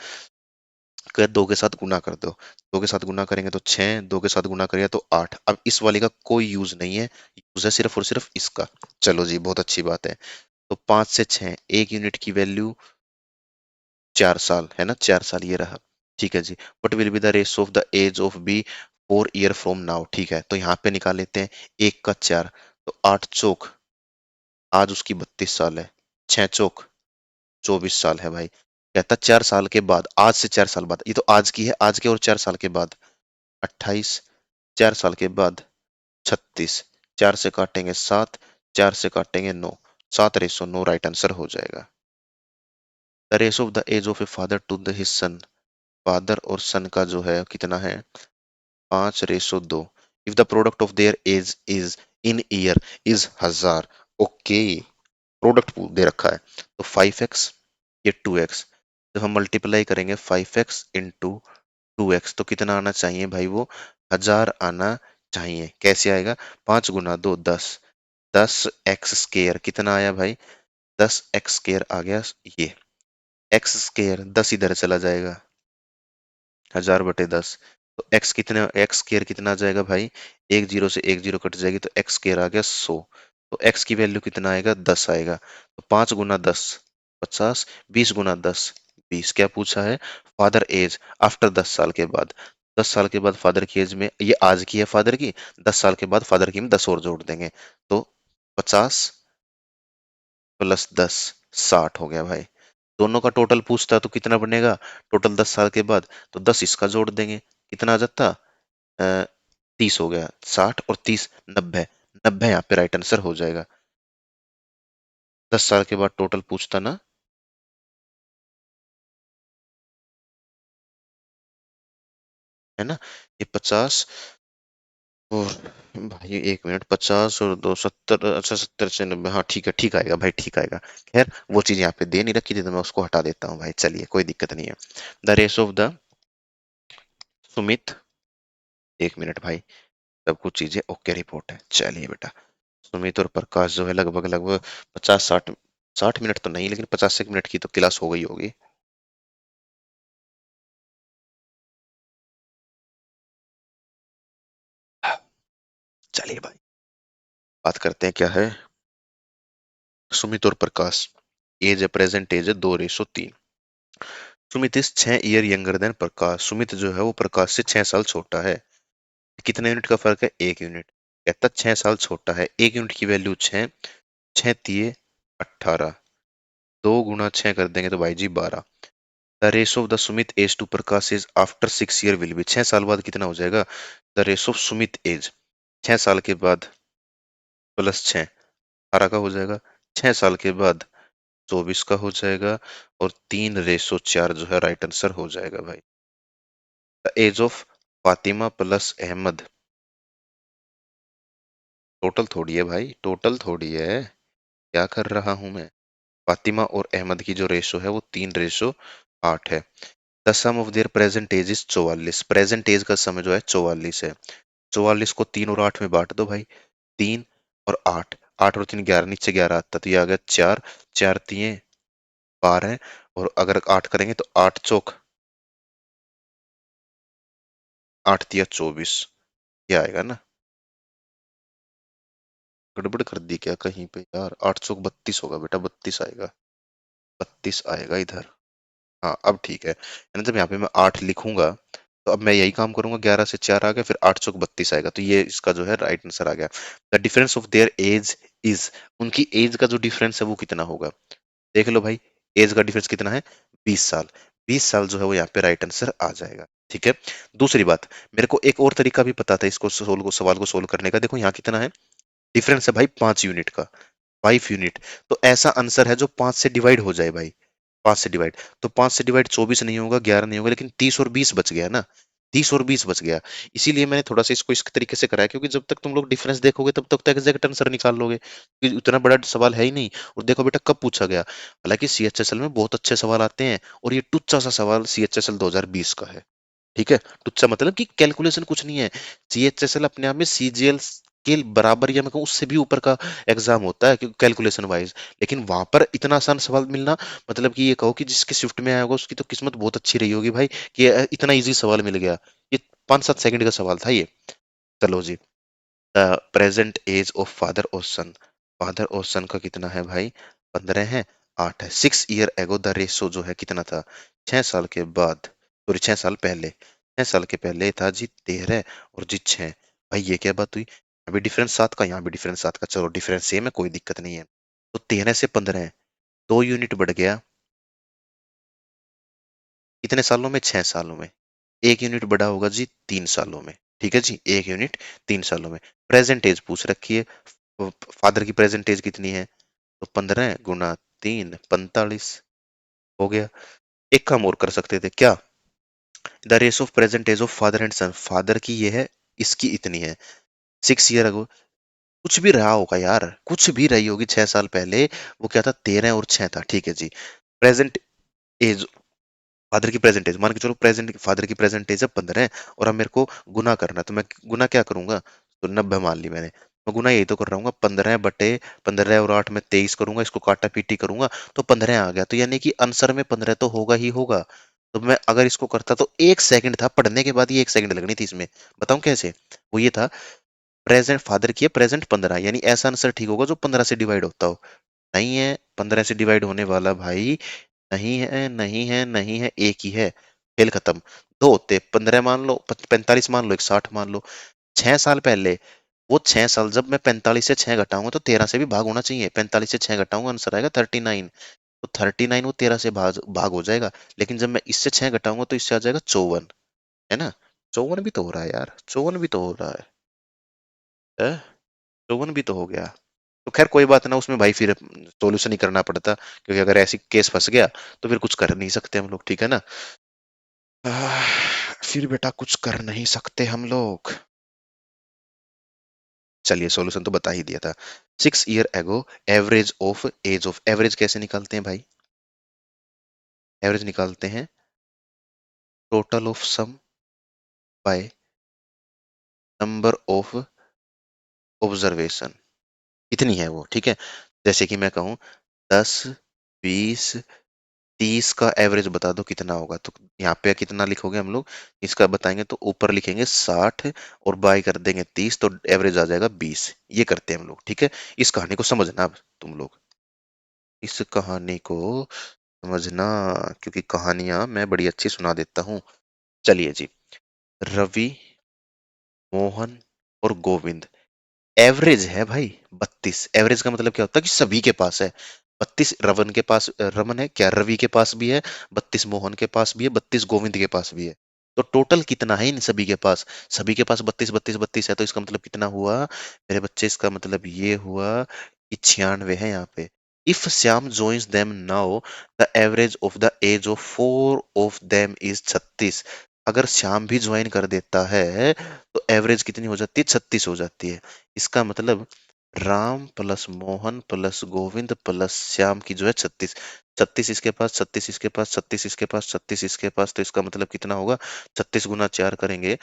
अगर दो के साथ गुना कर दो, दो के साथ गुना करेंगे तो 6, दो के साथ गुना करेंगे तो 8। अब इस वाले का कोई यूज नहीं है, यूज है सिर्फ और सिर्फ इसका। चलो जी, बहुत अच्छी बात है। तो 5 से 6, एक यूनिट की वैल्यू 4 साल है ना, 4 साल ये रहा। ठीक है जी। What will be the ratio of the age of B 4 year from now. ठीक है, तो यहाँ पे निकाल लेते हैं, एक का 4, तो 8 चौक, आज उसकी 32 साल है। 6 चौक 24 साल है भाई। कहता 4 साल के बाद, आज से 4 साल बाद, ये तो आज की है, आज के और 4 साल के बाद 28, 4 साल के बाद 36, 4 से काटेंगे 7, 4 से काटेंगे 9, 7:9 राइट आंसर हो जाएगा। The ratio of the age of A father to the his son, father और सन का जो है कितना है, 5:2। If the product of their age is in year is 1000। Okay, product दे रखा है, तो 5x, ये 2x। जब हम मल्टीप्लाई करेंगे 5x इंटू 2x, तो कितना आना चाहिए भाई, वो 1000 आना चाहिए। कैसे आएगा, 5 × 2 10, 10x² कितना आया भाई, 10x² आ गया। ये x² 10 इधर चला जाएगा, 1000/10। तो x² कितना आ जाएगा भाई, एक जीरो से एक जीरो कट जाएगी, तो x² आ गया 100। तो x की वैल्यू कितना आएगा, 10 आएगा। तो 5 × 10 50, 20 × 10 20। क्या पूछा है, फादर एज आफ्टर 10 साल के बाद। 10 साल के बाद फादर की एज में, ये आज की है फादर की, 10 साल के बाद फादर की में 10 और जोड़ देंगे, तो 50 + 10 60 हो गया भाई। दोनों का टोटल पूछता तो कितना बनेगा, टोटल 10 साल के बाद, तो 10 इसका जोड़ देंगे, कितना आ जाता, 30 हो गया। 60 और 30 90, 90 यहाँ पे राइट आंसर हो जाएगा। 10 साल के बाद टोटल पूछता ना, है ना, ये 50 और भाई 1 मिनट, 50 और 2 70, अच्छा 70 से 90, हाँ ठीक है, ठीक आएगा भाई, ठीक आएगा। खैर वो चीज यहाँ पे दे नहीं रखी थी तो मैं उसको हटा देता हूँ भाई, चलिए कोई दिक्कत नहीं है। The ratio of the Sumit, 1 minute भाई, सब कुछ चीजें ओके रिपोर्ट है, चलिए बेटा। सुमित और प्रकाश जो है लगभग लगभग 50 60, 60 मिनट तो नहीं, लेकिन 50 एक मिनट की तो क्लास हो गई होगी। चलिए भाई, बात करते हैं क्या है, सुमित और प्रकाश। एज है, प्रेजेंट एज है 2:3। Sumit is 6 year younger than Prakash. Sumit जो है वो प्रकाश से 6 साल छोटा है। कितने यूनिट का फर्क है, 1 यूनिट। कहता 6 साल छोटा है, 1 यूनिट की वैल्यू 6, 6×3 = 18, 2 × 6 कर देंगे तो भाई जी 12। The ratio of the Sumit age to Prakash age after 6 year will be, 6 साल बाद कितना हो जाएगा, the ratio of Sumit age, 6 साल के बाद +6, 18 का हो जाएगा। 6 साल के बाद 24 का हो जाएगा। और 3:4 जो है राइट आंसर हो जाएगा भाई। The age of Fatima plus Ahmad, total थोड़ी है भाई, टोटल थोड़ी है, क्या कर रहा हूं मैं। फातिमा और अहमद की जो रेशो है वो 3:8 है। The sum of their present age is 44, present age का समय जो है 44 है। 44 को 3 और 8 में बांट दो भाई, 3 और 8, 8 और 3 11, नीचे 11 आता तो ये आ गया 4, 4×3 = 12। और अगर 8 करेंगे तो 8 चौक, 8×3 = 24, ये आएगा ना। गड़बड़ कर दी क्या कहीं पे यार, 8 चौक 32 होगा बेटा, 32 आएगा, 32 आएगा इधर। हाँ अब ठीक है, यानी जब यहाँ पे मैं 8 लिखूंगा तो अब मैं यही काम करूंगा, 11 से 4 आ गया, फिर 8 चौक 32 आएगा, तो ये इसका जो है राइट आंसर आ गया। The difference of their age is, उनकी एज का जो डिफरेंस है वो कितना होगा, देख लो भाई। एज का डिफरेंस कितना है, 20 साल। 20 साल जो है वो यहाँ पे राइट आंसर आ जाएगा। ठीक है। दूसरी बात, मेरे को एक और तरीका भी पता था इसको सोल्व को, सवाल को सोल्व करने का। देखो यहाँ कितना है डिफरेंस है भाई, 5 यूनिट का, 5 यूनिट। तो ऐसा आंसर है जो 5 से डिवाइड हो जाए भाई, 5 से डिवाइड। तो 5 से डिवाइड 24 नहीं होगा, 11 नहीं होगा, लेकिन 30 और 20 बच गया ना। 30 और 20 बच गया। इसीलिए मैंने थोड़ा सा इसको इस तरीके से कराया, क्योंकि जब तक तुम लोग डिफरेंस देखोगे तब तक तो एग्जैक्ट आंसर निकाल लोगे, क्योंकि उतना बड़ा सवाल है ही नहीं। और देखो बेटा कब पूछा गया, हालांकि सीएचएसएल में बहुत अच्छे सवाल आते हैं, और ये टुच्चा सा सवाल सीएचएसएल 2020 का है। ठीक है, टुच्चा मतलब कि कैलकुलेशन कुछ नहीं है। सीएचएसएल अपने आप में सीजीएल के बराबर, या मैं कहूँ उससे भी ऊपर का एग्जाम होता है कैलकुलेशन वाइज। लेकिन वहां पर इतना आसान सवाल मिलना, मतलब कि ये कहो कि जिसके शिफ्ट में आया होगा उसकी तो किस्मत बहुत अच्छी रही होगी भाई, कि इतना इजी सवाल मिल गया। ये 5-7 सेकंड का सवाल था ये। चलो जी, प्रेजेंट एज ऑफ फादर और सन। फादर और सन का कितना है भाई, 15 है, 8 है। 6 ईयर एगो द रेशो जो है कितना था, 6 साल के बाद, सॉरी 6 साल पहले, 6 साल के पहले था जी 13 और जी 6। भाई ये क्या बात हुई, अभी डिफरेंस 7 का, यहाँ भी डिफरेंस 7 का, चलो डिफरेंस सेम है, कोई दिक्कत नहीं है। तो 13 से 15 है, 2 यूनिट बढ़ गया, कितने सालों में, 6 सालों में। 1 यूनिट बढ़ा होगा जी 3 सालों में। ठीक है जी, 1 यूनिट 3 सालों में। प्रेजेंट एज पूछ रखी है, फादर की प्रेजेंट एज कितनी है, तो 15 गुना 3, 45 हो गया। एक काम और कर सकते थे क्या, the ratio of present age of father and son, father की ये है, इसकी इतनी है, 6 ईयर अगो, कुछ भी रहा होगा यार, कुछ भी रही होगी 6 साल पहले। वो क्या था, 13 और 6 था। ठीक है जी, प्रेजेंट एज, फादर की प्रेजेंट एज मान के चलो, प्रेजेंट फादर की प्रेजेंट एज है 15 और अब मेरे को गुना करना है, तो मैं गुना क्या करूंगा, तो 90 मान ली मैंने। मैं गुना यही तो कर रहा हूँ, 15 बटे 15 और 8 में 23 करूंगा, इसको काटा पीटी करूंगा, तो 15 आ गया। तो यानी कि आंसर में 15 तो होगा ही होगा। तो मैं अगर इसको करता तो 1 सेकंड था, पढ़ने के बाद ही 1 सेकंड लगनी थी इसमें। बताऊं कैसे, वो ये था, प्रेजेंट फादर की है, प्रेजेंट 15, यानी ऐसा आंसर ठीक होगा जो 15 से डिवाइड होता हो। नहीं है, 15 से डिवाइड होने वाला भाई, नहीं है, नहीं है, नहीं है, एक ही है। खेल खत्म। दो होते, 15 मान लो, 45 मान लो, एक 60 मान लो। 6 साल पहले, वो 6 साल, जब मैं 45 से 6 घटाऊंगा तो 13 से भी भाग होना चाहिए, 45 से 6 घटाऊंगा आंसर आएगा 39। तो 39 वो 13 से भाग हो जाएगा। लेकिन जब मैं इससे 6 घटाऊंगा तो इससे आ जाएगा 54, है ना। 54 भी तो हो रहा है यार, 54 भी तो हो रहा है, 54 भी तो हो गया। तो खैर कोई बात ना, उसमें भाई फिर सोल्यूशन ही करना पड़ता, क्योंकि अगर ऐसी केस फंस गया तो फिर कुछ कर नहीं सकते हम लोग, ठीक है ना। फिर बेटा कुछ कर नहीं सकते हम लोग। चलिए सॉल्यूशन तो बता ही दिया था। 6 year ago, average of age of, average कैसे निकालते हैं भाई, एवरेज निकालते हैं total of sum by number of observation, इतनी है वो, ठीक है। जैसे कि मैं कहूँ 10, 20, 30 का एवरेज बता दो कितना होगा, तो यहाँ पे कितना लिखोगे हम लोग, इसका बताएंगे तो ऊपर लिखेंगे 60 और बाई कर देंगे 30, तो एवरेज आ जाएगा 20। ये करते हैं हम लोग, ठीक है। इस कहानी को समझना अब तुम लोग, इस कहानी को समझना, क्योंकि कहानियां मैं बड़ी अच्छी सुना देता हूँ। चलिए जी, रवि, मोहन और गोविंद, एवरेज है भाई 32। एवरेज का मतलब क्या होता है कि सभी के पास है 32। रवन के पास, रमन है क्या, रवि के पास भी है 32, मोहन के पास भी है 32, गोविंद के पास भी है। तो टोटल कितना है इन सभी के पास, सभी के पास 32 32 32 है, तो इसका मतलब कितना हुआ मेरे बच्चे, इसका मतलब ये हुआ कि 96 है यहाँ पे। If Shyam joins them now, the average of the age of four of them is 36। अगर श्याम भी ज्वाइन कर देता है तो एवरेज कितनी हो जाती है, 36 हो जाती है। इसका मतलब Ram plus Mohan plus Govind plus Shyam की जो है 36, 36 इसके पास, 36 इसके पास, 36 इसके पास, 36 इसके पास, तो इसका मतलब कितना होगा, 36 गुना 4 करेंगे,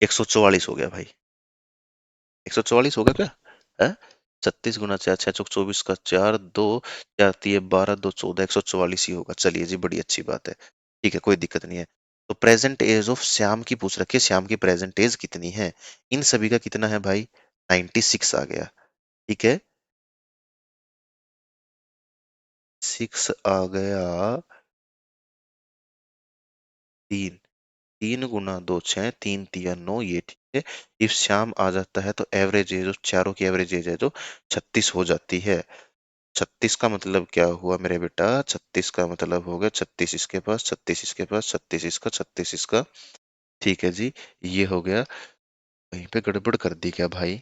144 हो गया भाई, 144 हो गया क्या है। 36 गुना 4, 6 चौक 24 का 4, 2 4 12, 2 14, 144 ही होगा। चलिए जी, बड़ी अच्छी बात है, ठीक है, कोई दिक्कत नहीं है। तो प्रेजेंट एज ऑफ श्याम की पूछ रखी है, श्याम की प्रेजेंट एज कितनी है, इन सभी का कितना है भाई, 96 आ गया। ठीक है, 6 आ गया, 3, 3 गुना 2 6, 3 3 9, ये ठीक है। इफ श्याम आ जाता है तो एवरेज एज, चारों की एवरेज एज है जो 36 हो जाती है। 36 का मतलब क्या हुआ मेरे बेटा, 36 का मतलब हो गया 36 इसके पास, 36 इसके पास, 36 इसका, 36 इसका। ठीक है जी, ये हो गया। कहीं पे गड़बड़ कर दी क्या भाई,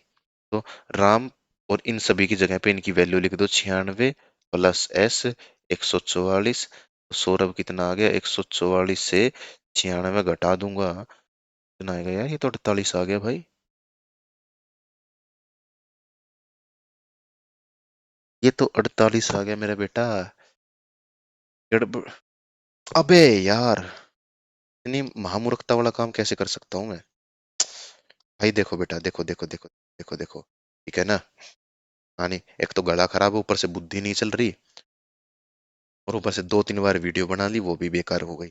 तो राम और इन सभी की जगह पे इनकी वैल्यू लिख दो, 96 प्लस एस 144। सौरभ कितना आ गया, 144 से 96 घटा दूंगा, कितना आएगा यार, ये तो 48 आ गया भाई। ये तो 48 आ गया मेरा बेटा। गड़बड़। अबे यार, इतनी महामूर्खता वाला काम कैसे कर सकता हूँ मैं। भाई देखो बेटा, देखो देखो देखो, देखो देखो, ठीक है ना। हाँ नहीं, एक तो गला खराब है, ऊपर से बुद्धि नहीं चल रही, और ऊपर से 2-3 बार वीडियो बना ली, वो भी बेकार हो गई।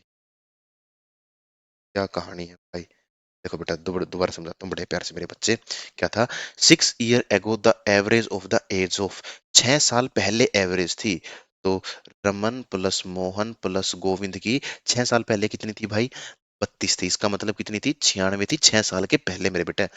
क्या कहानी है भाई। देखो बेटा, दोबारा समझाता हूँ बड़े प्यार से मेरे बच्चे। क्या था, 6 year ago the average of the age of, 6 साल पहले एवरेज थी। तो रमन प्लस मोहन प्लस गोविंद की 6 साल पहले कितनी थी भाई, 32 थी। इसका मतलब कितनी थी, 96 थी 6 साल के पहले मेरे बेटा।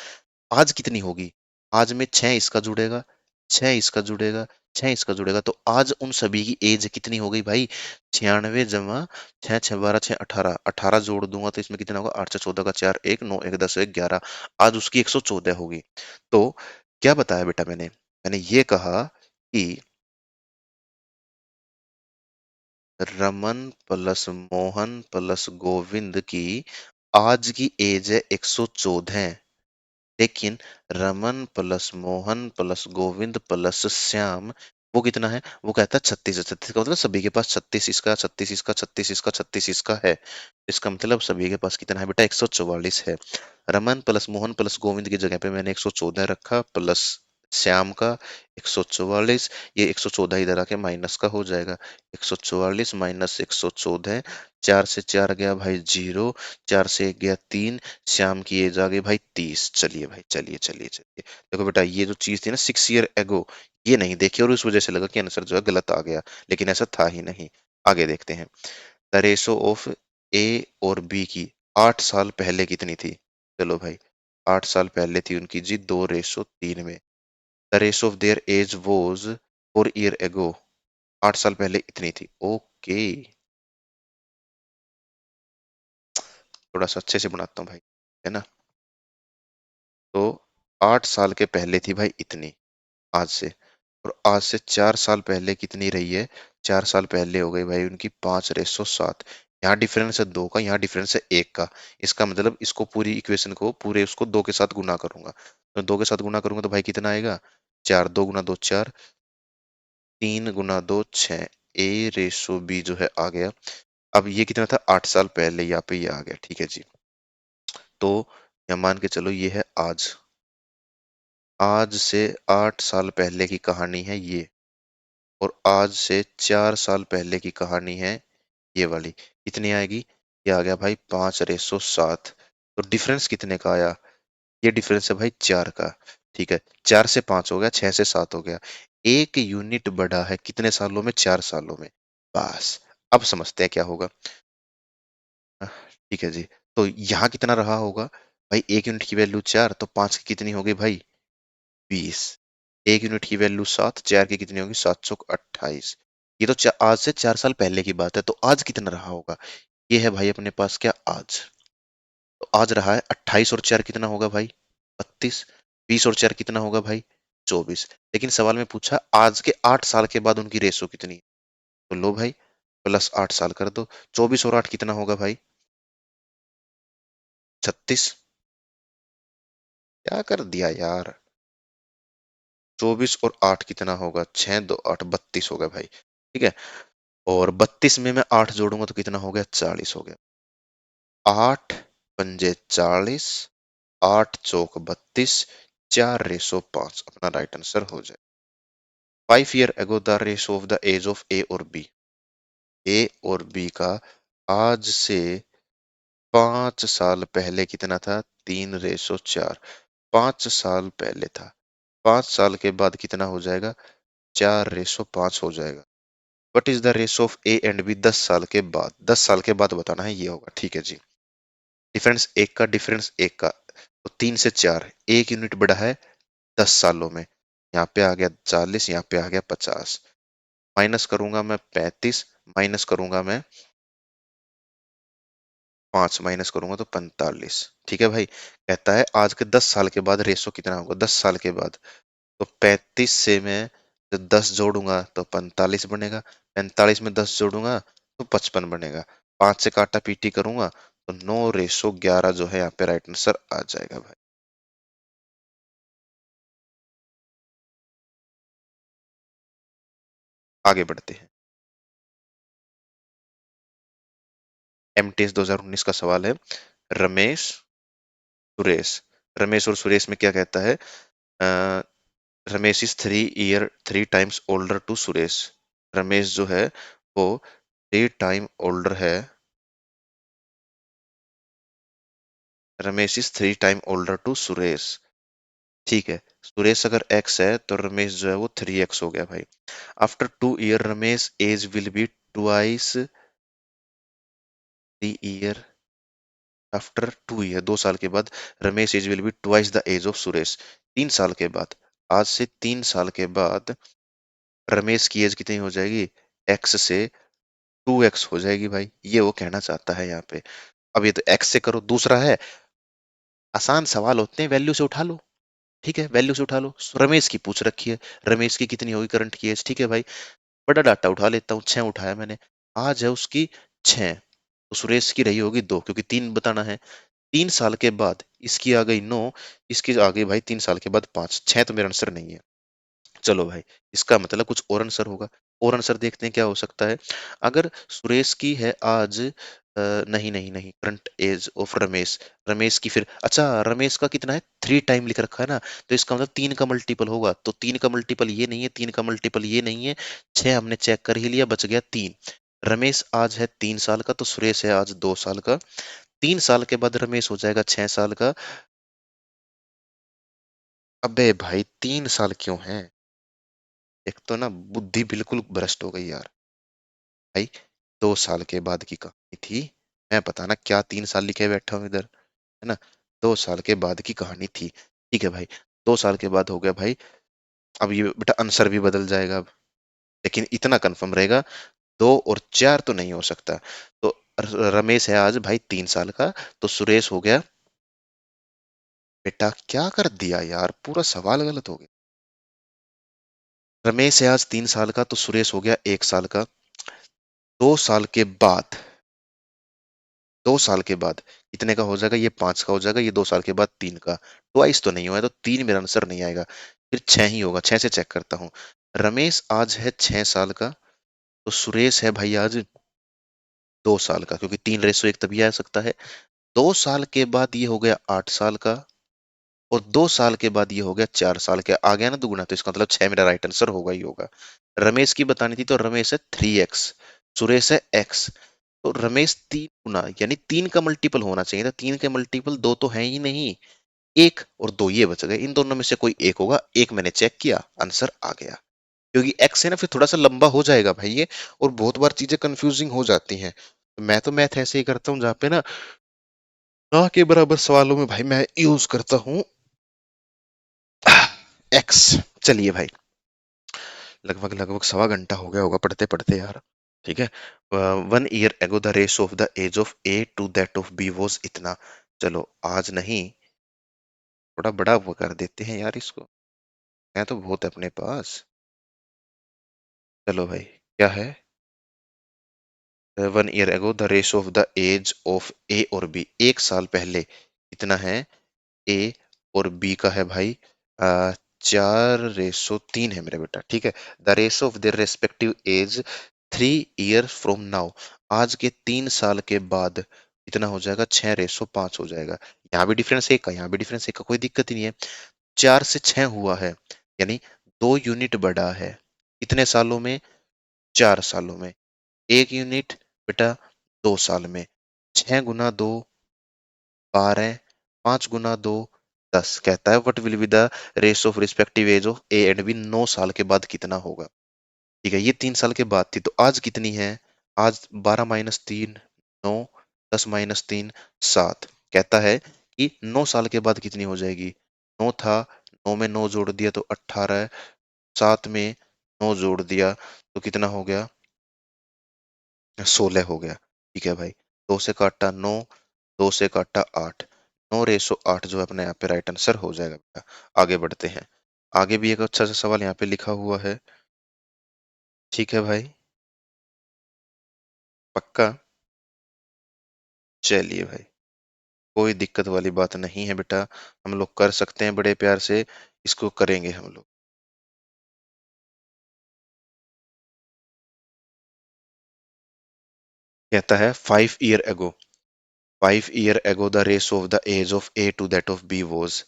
आज कितनी होगी, आज में 6 इसका जुड़ेगा, 6 इसका जुड़ेगा, 6 इसका जुड़ेगा, तो आज उन सभी की एज कितनी हो गई भाई, 96 जमा 6 6 12 6 18, 18 जोड़ दूंगा तो इसमें कितना होगा, 8 6 14 का 4, 1 9 1 10 1 11, आज उसकी 114 होगी। तो क्या बताया बेटा मैंने, मैंने ये कहा कि रमन प्लस मोहन प्लस गोविंद की आज की एज है 114, लेकिन Raman plus Mohan plus Govind plus Shyam वो कितना है, वो कहता है 36 है। 36 का मतलब सभी के पास 36 इसका, 36 इसका, 36 इसका, 36 इसका है। इसका मतलब सभी के पास कितना है बेटा, 144 है। रमन प्लस मोहन प्लस गोविंद की जगह पे मैंने 114 रखा, प्लस श्याम का 144। ये 114 इधर आके माइनस का हो जाएगा, 144 माइनस 114, 4 से 4 गया भाई 0, 4 से 1 गया 3, श्याम की एज आ गई भाई 30। चलिए भाई, चलिए चलिए चलिए। देखो बेटा, ये जो चीज थी ना 6 ईयर एगो, ये नहीं देखी और उस वजह से लगा कि आंसर जो है गलत आ गया, लेकिन ऐसा था ही नहीं। आगे देखते हैं। द रेशो ऑफ ए और बी की 8 साल पहले कितनी थी। चलो भाई, 8 साल पहले थी उनकी जी 2:3 में। The ratio of their age was 4 year ago, 8 साल पहले इतनी थी। ओके, थोड़ा सा अच्छे से बनाता हूँ भाई, है ना। तो 8 साल के पहले थी भाई इतनी, आज से, और आज से 4 साल पहले कितनी रही है, 4 साल पहले हो गई भाई उनकी 5:7। यहाँ डिफरेंस है 2 का, यहाँ डिफरेंस है 1 का। इसका मतलब इसको पूरी इक्वेशन को पूरे उसको 2 के साथ गुना करूंगा, तो 2 के साथ गुना करूंगा तो भाई कितना आएगा, 4, 2 गुना 2 4, 3 गुना 2 6, A/B जो है आ गया। अब ये कितना था, 8 साल पहले, यहाँ पे ये आ गया, ठीक है जी। तो या मान के चलो ये है आज, आज से 8 साल पहले की कहानी है ये, और आज से 4 साल पहले की कहानी है ये वाली। कितनी आएगी, ये आ गया भाई 5:7। तो डिफरेंस कितने का आया, ये डिफरेंस है भाई 4 का। ठीक है, 4 से 5 हो गया, 6 से 7 हो गया। 1 यूनिट बढ़ा है कितने सालों में, 4 सालों में। बस, अब समझते हैं क्या होगा। ठीक है जी। तो यहाँ कितना रहा होगा भाई, 1 यूनिट की वैल्यू 4, तो 5 की कितनी होगी भाई, 20। 1 यूनिट की वैल्यू 7, 4 की कितनी होगी, 7 चौक 28। ये तो आज से 4 साल पहले की बात है, तो आज कितना रहा होगा। ये है भाई अपने पास क्या, आज। तो आज रहा है 28, और 4 कितना होगा भाई, 32। 20 और 4 कितना होगा भाई, 24। लेकिन सवाल में पूछा आज के 8 साल के बाद उनकी रेशो कितनी है, तो लो भाई, +8 साल कर दो। 24 और 8 कितना होगा भाई, 36। क्या कर दिया यार, 24 और 8 कितना होगा, 6 2 8, 32 हो गया भाई, ठीक है। और 32 में मैं 8 जोड़ूंगा तो कितना हो गया, 40 हो गया। 8 पंजे 40, 8 चौक 32, 4/5 अपना राइट आंसर हो जाए। 5 year ago the ratio of the age of A और बी, ए और बी का आज से 5 साल पहले कितना था, 3/4। 5 साल पहले था, 5 साल के बाद कितना हो जाएगा, 4/5 हो जाएगा। What is the ratio of A and B 10 साल के बाद, 10 साल के बाद बताना है, ये होगा, ठीक है जी। डिफरेंस एक का, डिफरेंस एक का, तो 3 से 4, 1 यूनिट बढ़ा है 10 सालों में। यहाँ पे आ गया 40, यहाँ पे आ गया 50। माइनस करूंगा मैं 35, माइनस करूंगा मैं 5, माइनस करूंगा तो 45। ठीक है भाई, कहता है आज के 10 साल के बाद रेशो कितना होगा, 10 साल के बाद। तो 35 से मैं जब 10 जोड़ूंगा तो 45 बनेगा, 45 में 10 जोड़ूंगा तो 55 बनेगा। 5 से काटा पीटी करूंगा तो 9:11 जो है यहाँ पे राइट आंसर आ जाएगा भाई। आगे बढ़ते हैं। एमटीएस 2019 का सवाल है। रमेश सुरेश, रमेश और सुरेश में क्या कहता है? Uh, Ramesh is 3 year 3 times older to Suresh. Ramesh जो है वो 3 टाइम ओल्डर है। Ramesh is 3 time older to Suresh. ठीक है, सुरेश अगर एक्स है तो रमेश जो है वो 3x हो गया भाई। After 2 year Ramesh age will be twice the year. After 2 year 2 साल के बाद Ramesh age will be twice the age of Suresh. 3 साल के बाद, आज से 3 साल के बाद रमेश की एज कितनी हो जाएगी? एक्स से 2x हो जाएगी भाई, ये वो कहना चाहता है यहाँ पे। अब ये तो एक्स से करो, दूसरा है आसान सवाल होते हैं, वैल्यू से उठा लो। ठीक है, वैल्यू से उठा लो। रमेश की पूछ रखी है, रमेश की कितनी होगी करंट की एज? ठीक है भाई, बड़ा डाटा उठा लेता हूँ, 6 उठाया मैंने। आज है उसकी 6, तो सुरेश की रही होगी 2, क्योंकि 3 बताना है। 3 साल के बाद इसकी आ गई 9, इसकी आ गई भाई 3 साल के बाद 5, 6 तो मेरा आंसर नहीं है। चलो भाई, इसका मतलब कुछ और आंसर होगा। और आंसर देखते हैं क्या हो सकता है। अगर सुरेश की है आज नहीं नहीं नहीं, current age of Ramesh, Ramesh की फिर अच्छा, रमेश का कितना है? 3 टाइम लिख रखा है ना, तो इसका मतलब 3 का मल्टीपल होगा। तो 3 का मल्टीपल ये नहीं है, 3 का मल्टीपल ये नहीं है। 6 हमने चेक कर ही लिया, बच गया 3। रमेश आज है 3 साल का, तो सुरेश है आज 2 साल का। 3 साल के बाद रमेश हो जाएगा 6 साल का। अबे भाई 3 साल क्यों है? एक तो ना बुद्धि बिल्कुल भ्रष्ट हो गई यार। भाई 2 साल के बाद की कहानी थी। मैं पता ना क्या 3 साल लिखे बैठा हूँ इधर, है ना। 2 साल के बाद की कहानी थी। ठीक है भाई, 2 साल के बाद हो गया भाई। अब ये बेटा आंसर भी बदल जाएगा अब, लेकिन इतना कंफर्म रहेगा, 2 और 4 तो नहीं हो सकता। तो रमेश है आज भाई 3 साल का, तो सुरेश हो गया। बेटा क्या कर दिया यार, पूरा सवाल गलत हो गया। रमेश है आज 3 साल का, तो सुरेश हो गया 1 साल का। 2 साल के बाद, 2 साल के बाद कितने का हो जाएगा? ये 5 का हो जाएगा, ये 2 साल के बाद 3 का। ट्वाइस तो नहीं हुआ है, तो 3 मेरा आंसर नहीं आएगा। फिर 6 ही होगा, 6 से चेक करता हूँ। रमेश आज है 6 साल का, तो सुरेश है भाई आज 2 साल का, क्योंकि 3:1 तभी आ सकता है। 2 साल के बाद ये हो गया 8 साल का, और 2 साल के बाद ये हो गया 4 साल का। आ गया ना दुगुना, तो इसका मतलब 6 मेरा राइट आंसर होगा ही होगा। रमेश की बतानी थी, तो रमेश है 3x, सुरेश है x। तो रमेश 3 गुना यानी 3 का मल्टीपल होना चाहिए था। 3 के मल्टीपल 2 तो है ही नहीं, 1 और 2 ये बच गए। इन दोनों में से कोई एक होगा। एक मैंने चेक किया, आंसर आ गया। क्योंकि एक्स है ना, फिर थोड़ा सा लंबा हो जाएगा भाई ये, और बहुत बार चीजें कंफ्यूजिंग हो जाती हैं। मैं तो मैथ ऐसे ही करता हूँ जहाँ पे ना ना के बराबर सवालों में भाई मैं यूज करता हूँ एक्स। चलिए भाई, लगभग लगभग सवा घंटा हो गया होगा पढ़ते पढ़ते यार। ठीक है। 1 year ago the ratio of the age of A to that of B was इतना। चलो आज नहीं, थोड़ा बड़ा वो कर देते हैं यार इसको। मैं तो बहुत है अपने पास। चलो भाई, क्या है? 1 year ago the ratio of the age of A और बी, 1 साल पहले कितना है ए और बी का? है भाई 4:3 है मेरा बेटा। ठीक है, the ratio of their respective age 3 year from now, आज के 3 साल के बाद कितना हो जाएगा? 6:5 हो जाएगा। यहाँ भी डिफरेंस एक का, यहाँ भी डिफरेंस एक का, कोई दिक्कत ही नहीं है। 4 से 6 हुआ है, यानी 2 यूनिट बढ़ा है। कितने सालों में? 4 सालों में। 1 यूनिट बेटा 2 साल में। 6 गुना 2 12, 5 गुना 2 10। कहता है what will be the ratio of respective age of A and B, 9 साल के बाद कितना होगा? ठीक है, ये 3 साल के बाद थी, तो आज कितनी है? आज 12 - 3 9, 10 - 3 7। कहता है कि 9 साल के बाद कितनी हो जाएगी? 9 था, 9 में 9 जोड़ दिया तो 18, 7 में 9 जोड़ दिया तो कितना हो गया? 16 हो गया। ठीक है भाई, 2 से काटा 9, 2 से काटा 8, 9:8 जो है अपने यहाँ पे राइट आंसर हो जाएगा बेटा। आगे बढ़ते हैं। आगे भी एक अच्छा सा सवाल यहाँ पे लिखा हुआ है। ठीक है भाई, पक्का? चलिए भाई, कोई दिक्कत वाली बात नहीं है बेटा, हम लोग कर सकते हैं बड़े प्यार से, इसको करेंगे हम लोग। कहता है 5 ईयर एगो, 5 year ago the ratio of the age of A to that of B was.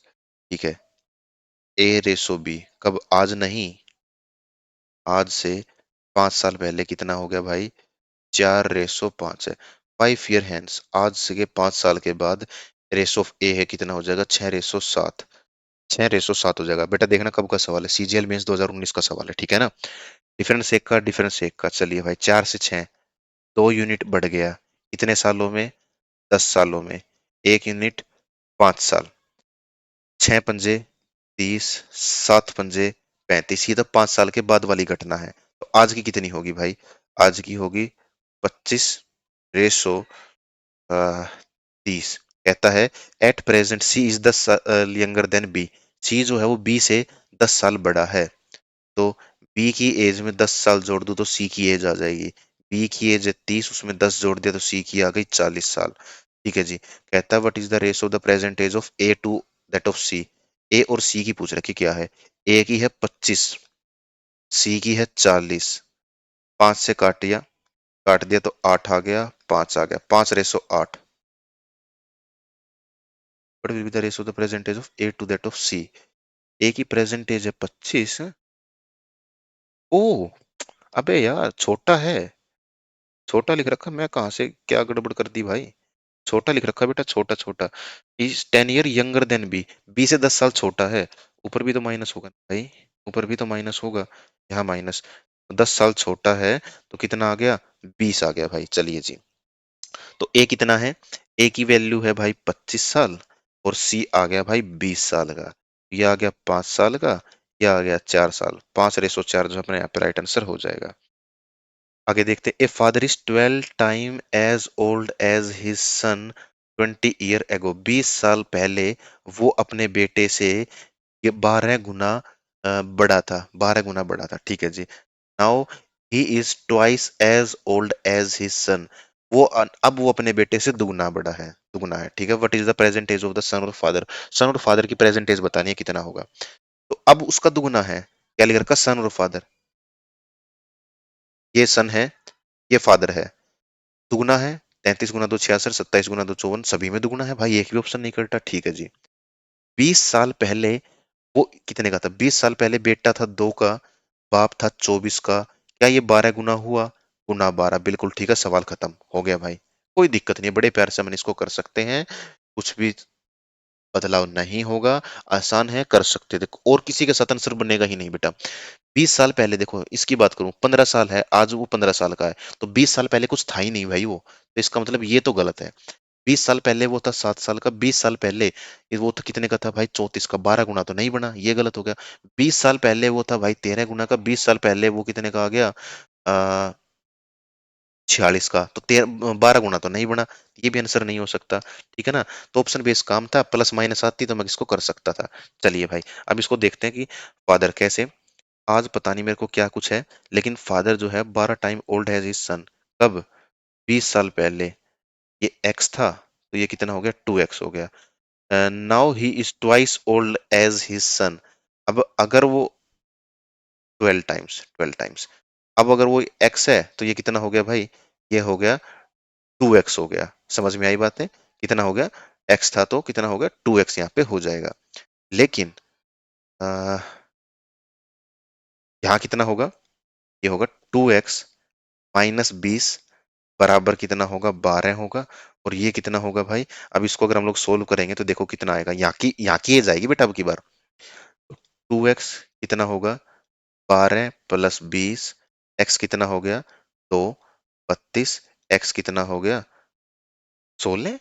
ठीक है, ए रेसो बी कब, आज नहीं, आज से 5 साल पहले कितना हो गया भाई, 4 रेसो 5 है। 5 ईयर हैंस, आज से के 5 साल के बाद रेस ऑफ ए है कितना हो जाएगा, 6 रेसो 7, 6 रेसो 7 हो जाएगा। बेटा देखना कब का सवाल है, सीजीएल मेंस 2019 का सवाल है, ठीक है ना। डिफरेंस एक का, डिफरेंस एक का, चलिए भाई 4 से 6, 2 यूनिट बढ़ गया, कितने सालों में, 10 सालों में, 1 यूनिट 5 साल, 6 पंजे 30, 7 पंजे 35, ये तो 5 साल के बाद वाली घटना है। तो आज की कितनी होगी भाई, आज की होगी 25 रेसो 30। कहता है at present C is 10 younger than B, C जो है वो बी से 10 साल बड़ा है। तो बी की एज में 10 साल जोड़ दूं तो सी की एज आ जाएगी, बी की एज है 30, उसमें 10 जोड़ दिया तो सी की आ गई 40 साल। ठीक है जी। कहता है what is the ratio of the present age of A to that of C, A और सी की पूछ रखी क्या है, ए की है 25, सी की है 40, 5 से काट दिया तो 8 आ गया, 5 आ गया, 5 ratio 8। What will be the ratio of the present age of A to that of C, A की प्रेजेंट एज है 25। ओ, अबे यार छोटा है, छोटा लिख रखा, मैं कहाँ से क्या गड़बड़ कर दी भाई, छोटा लिख रखा बेटा, छोटा छोटा। Is 10 year younger than B, B से 10 साल छोटा है, ऊपर भी तो माइनस होगा ना भाई, ऊपर भी तो माइनस होगा, यहाँ माइनस, 10 साल छोटा है, तो कितना आ गया, 20 आ गया भाई। चलिए जी, तो ए कितना है, ए की वैल्यू है भाई 25 साल, और सी आ गया भाई 20 साल का, ये आ गया 5 साल का, ये आ गया 4 साल, 5 रेसो 4 जो अपने यहाँ पे राइट आंसर हो जाएगा। आगे देखते हैं, a father is 12 time as old as his son 20 year ago, 20 साल पहले वो अपने बेटे से ये 12 गुना बड़ा था, 12 गुना बड़ा था। ठीक है जी। Now he is twice as old as his son, अब वो अपने बेटे से दुगना बड़ा है, दुगना है। ठीक है, what is the present age of the son और फादर, सन और फादर की प्रेजेंट एज बतानी है कितना होगा, तो अब उसका दुगना है, क्या लिख रखा, सन और फादर, ये सन है, ये फादर है, दुगना है, 33 गुना 2 66, 27 गुना 2 54, सभी में दुगना है भाई, एक भी ऑप्शन नहीं कटता। ठीक है जी। 20 साल पहले वो कितने का था, 20 साल पहले बेटा था 2 का, बाप था 24 का, क्या ये 12 गुना हुआ, गुना 12, बिल्कुल ठीक है, सवाल खत्म हो गया भाई। कोई दिक्कत नहीं है, बड़े प्यार से हम इसको कर सकते हैं, कुछ भी बदलाव नहीं होगा, आसान है, कर सकते हैं। देखो और किसी का साथ आंसर बनेगा ही नहीं बेटा। 20 साल पहले देखो, इसकी बात करूं, 15 साल है, आज वो 15 साल का है, तो 20 साल पहले कुछ था ही नहीं भाई वो, तो इसका मतलब ये तो गलत है। 20 साल पहले वो था 7 साल का, 20 साल पहले वो तो कितने का था भाई, 34 का, 12 गुना तो नहीं बना, ये गलत हो गया। 20 साल पहले वो था भाई 13 गुना का, 20 साल पहले वो कितने का आ गया, 46 का, तो 12 गुना तो नहीं बना, ये भी आंसर नहीं हो सकता। ठीक है ना, तो ऑप्शन बेस काम था, प्लस माइनस आती तो मैं इसको कर सकता था। चलिए भाई, अब इसको देखते हैं कि फादर कैसे, आज पता नहीं मेरे को क्या कुछ है, लेकिन फादर जो है 12 टाइम ओल्ड है हिज सन, कब, 20 साल पहले, ये एक्स था, तो ये कितना हो गया, 2x हो गया। Now he is twice old as his son, अब अगर वो 12 टाइम्स, अब अगर वो एक्स है तो ये कितना हो गया भाई, ये हो गया 2x हो गया, समझ में आई बातें, कितना हो गया, एक्स था तो कितना हो गया, 2x यहाँ पे हो जाएगा। लेकिन अ, यहाँ कितना होगा, ये होगा 2x-20 बराबर कितना होगा, 12 होगा, और ये कितना होगा भाई, अब इसको अगर हम लोग सोल्व करेंगे तो देखो कितना आएगा, यहाँ की एज आएगी बेटा अब की बार, 2x कितना होगा, 12 + 20, x कितना हो गया, 2 32, x कितना हो गया, 16,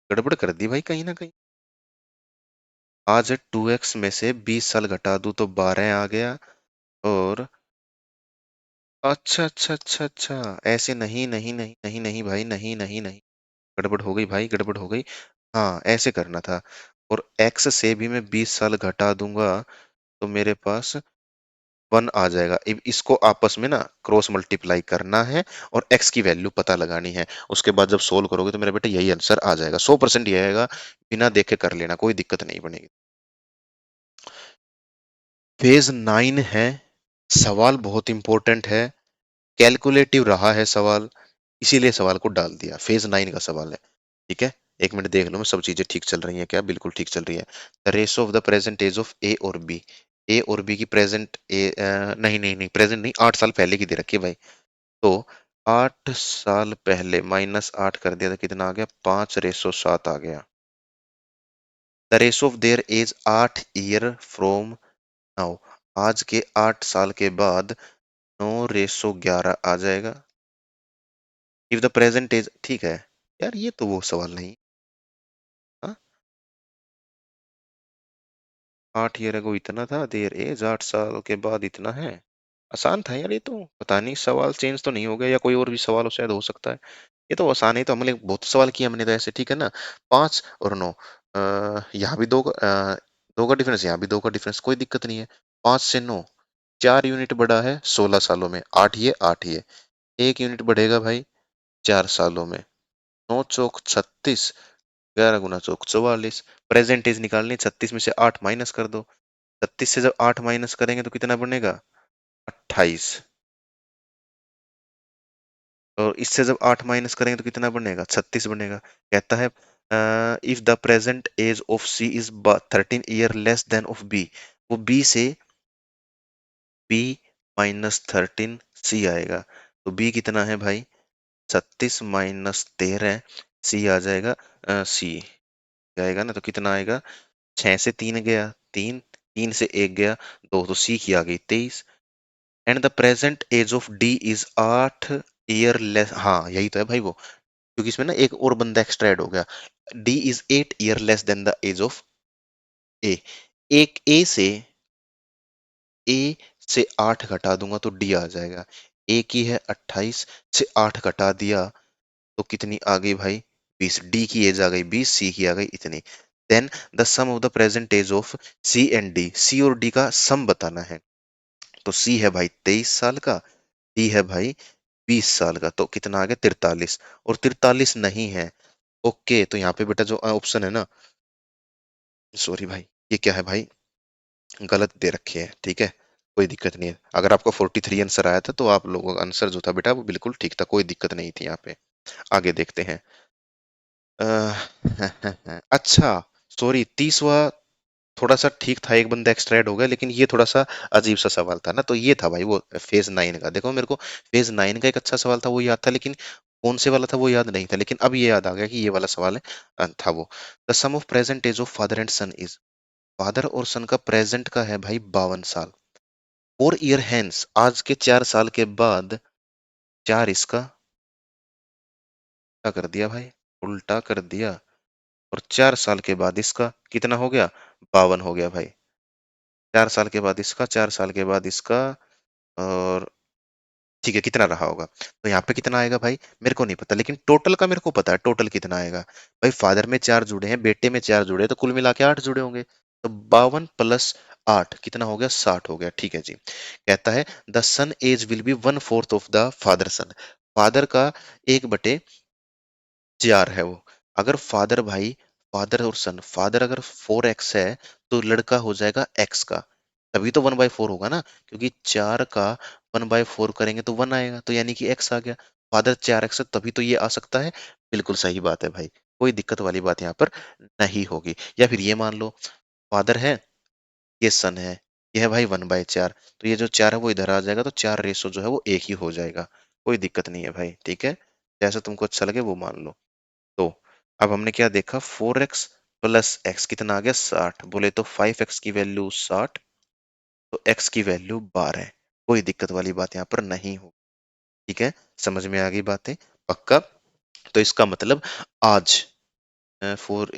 गड़बड़ कर दी भाई कहीं ना कहीं। आज 2x में से 20 साल घटा दूं तो 12 आ गया, और अच्छा अच्छा अच्छा अच्छा, ऐसे नहीं नहीं नहीं नहीं नहीं भाई, नहीं नहीं नहीं, गड़बड़ हो गई भाई, गड़बड़ हो गई। हाँ ऐसे करना था, और x से भी मैं 20 साल घटा दूंगा, तो मेरे पास वन आ जाएगा। अब इसको आपस में ना क्रॉस मल्टीप्लाई करना है और एक्स की वैल्यू पता लगानी है। उसके बाद जब सोल्व करोगे तो मेरा बेटा यही आंसर आ जाएगा, 100% ये आएगा। बिना देखे कर लेना, कोई दिक्कत नहीं बनेगी। फेज 9 है। सवाल बहुत इंपॉर्टेंट है, कैलकुलेटिव रहा है सवाल, इसीलिए सवाल को डाल दिया। फेज 9 का सवाल है, ठीक है। एक मिनट देख लो मैं, सब चीजें ठीक चल रही हैं क्या? बिल्कुल ठीक चल रही है। The ratio of the present age of A और बी। ए और बी की प्रेजेंट नहीं नहीं नहीं, प्रेजेंट नहीं, 8 साल पहले की दे रखी है भाई। तो 8 साल पहले माइनस 8 कर दिया तो कितना आ गया? 5:7 आ गया। The ratio of their age 8 year from now. आज के 8 साल के बाद 9:11 आ जाएगा। इफ द प्रेजेंट एज, ठीक है यार, ये तो वो सवाल नहीं। हाँ, 8 ईयर अगो इतना था, देयर एज 8 साल के बाद इतना है। आसान था यार ये तो, पता नहीं सवाल चेंज तो नहीं हो गया या कोई और भी सवाल शायद हो सकता है। ये तो आसान है, तो हमने बहुत सवाल किए हमने तो ऐसे, ठीक है ना। 5 और 9, यहाँ भी दो दो का डिफरेंस, यहाँ भी दो का डिफरेंस, कोई दिक्कत नहीं है। 5 से 9, 4 यूनिट बढ़ा है 16 सालों में। 8 ये 1 यूनिट बढ़ेगा भाई 4 सालों में। 9 चौक 36, 11 गुना चौक 44। प्रेजेंट एज निकालनी, 36 में से 8 माइनस कर दो। 36 से जब 8 माइनस करेंगे तो कितना बनेगा? 28। और इससे जब 8 माइनस करेंगे तो कितना बनेगा? 36 बनेगा। कहता है if the present age of C is 13 year less than of B. वो बी से B-13 सी आएगा। तो बी कितना है भाई? 36 - 13, सी आ जाएगा। सी आएगा ना, तो कितना आएगा? 6 से 3 गया 3, 3 से 1 गया 2, तो सी की आ गई 23। And the present age of D is 8 year less, हाँ यही तो है भाई वो, क्योंकि इसमें ना एक और बंदा एक्स्ट्रा ऐड हो गया। D is 8 year less than the age of A. एक ए से 8 घटा दूंगा तो डी आ जाएगा। ए की है 28, से 8 घटा दिया तो कितनी आ गई भाई? 20। डी की एज आ गई 20, सी की आ गई इतनी। Then the sum of the present age of C and D. C और डी का सम बताना है। तो सी है भाई 23 साल का, डी है भाई 20 साल का, तो कितना आ गया? 43। और 43 नहीं है। ओके, तो यहाँ पे बेटा जो ऑप्शन है ना, सॉरी भाई, ये क्या है भाई? गलत दे रखे हैं, ठीक है। कोई दिक्कत नहीं है, अगर आपको 43 आंसर आया था तो आप लोगों का आंसर जो था बेटा वो बिल्कुल ठीक था, कोई दिक्कत नहीं थी यहाँ पे। आगे देखते हैं। अच्छा, सॉरी, 30वां थोड़ा सा ठीक था, एक बंदा एक्स्ट्रा ऐड हो गया, लेकिन ये थोड़ा सा अजीब सा सवाल था ना, तो ये था भाई वो फेज 9 का। देखो मेरे को फेज 9 का एक अच्छा सवाल था वो याद था, लेकिन कौन से वाला था वो याद नहीं था, लेकिन अब ये याद आ गया कि ये वाला सवाल है। था वो। The sum of present age of father and son is. Father और सन का प्रेजेंट का है भाई 52 साल। 4 ईयर हैंस, आज के 4 साल के बाद, चार इसका उल्टा कर दिया भाई, उल्टा कर दिया। और 4 साल के बाद इसका कितना हो गया? 52 हो गया भाई। 4 साल के बाद इसका, 4 साल के बाद इसका, और ठीक है, कितना रहा होगा? तो यहाँ पे कितना आएगा भाई मेरे को नहीं पता, लेकिन टोटल का मेरे को पता है। टोटल कितना आएगा भाई? फादर में 4 जुड़े हैं, बेटे में 4 जुड़े हैं, तो कुल मिला के 8 जुड़े होंगे। तो 52 + 8 कितना हो गया? 60 हो गया, ठीक है जी। कहता है the son age will be 1/4 of the father son. Father का 1/4 है वो। अगर फादर भाई, फादर और सन, फादर अगर 4x है तो लड़का हो जाएगा x का, तभी तो 1/4 होगा ना, क्योंकि 4 का 1/4 करेंगे तो 1 आएगा, तो यानी कि x आ गया। फादर 4x है तभी तो ये आ सकता है। बिल्कुल सही बात है भाई, कोई दिक्कत वाली बात यहाँ पर नहीं होगी। या फिर ये मान लो, फादर है, ये सन है, ये है भाई 1/4, तो ये जो 4 है वो इधर आ जाएगा, तो 4 रेशो जो है वो एक ही हो जाएगा। कोई दिक्कत नहीं है भाई, ठीक है, जैसा तुमको अच्छा लगे वो मान लो। तो अब हमने क्या देखा? 4x + x कितना आ गया? 60। बोले तो 5x की वैल्यू 60, तो x की वैल्यू 12। कोई दिक्कत वाली बात यहाँ पर नहीं हो, ठीक है। समझ में आ गई बातें? पक्का? तो इसका मतलब आज, for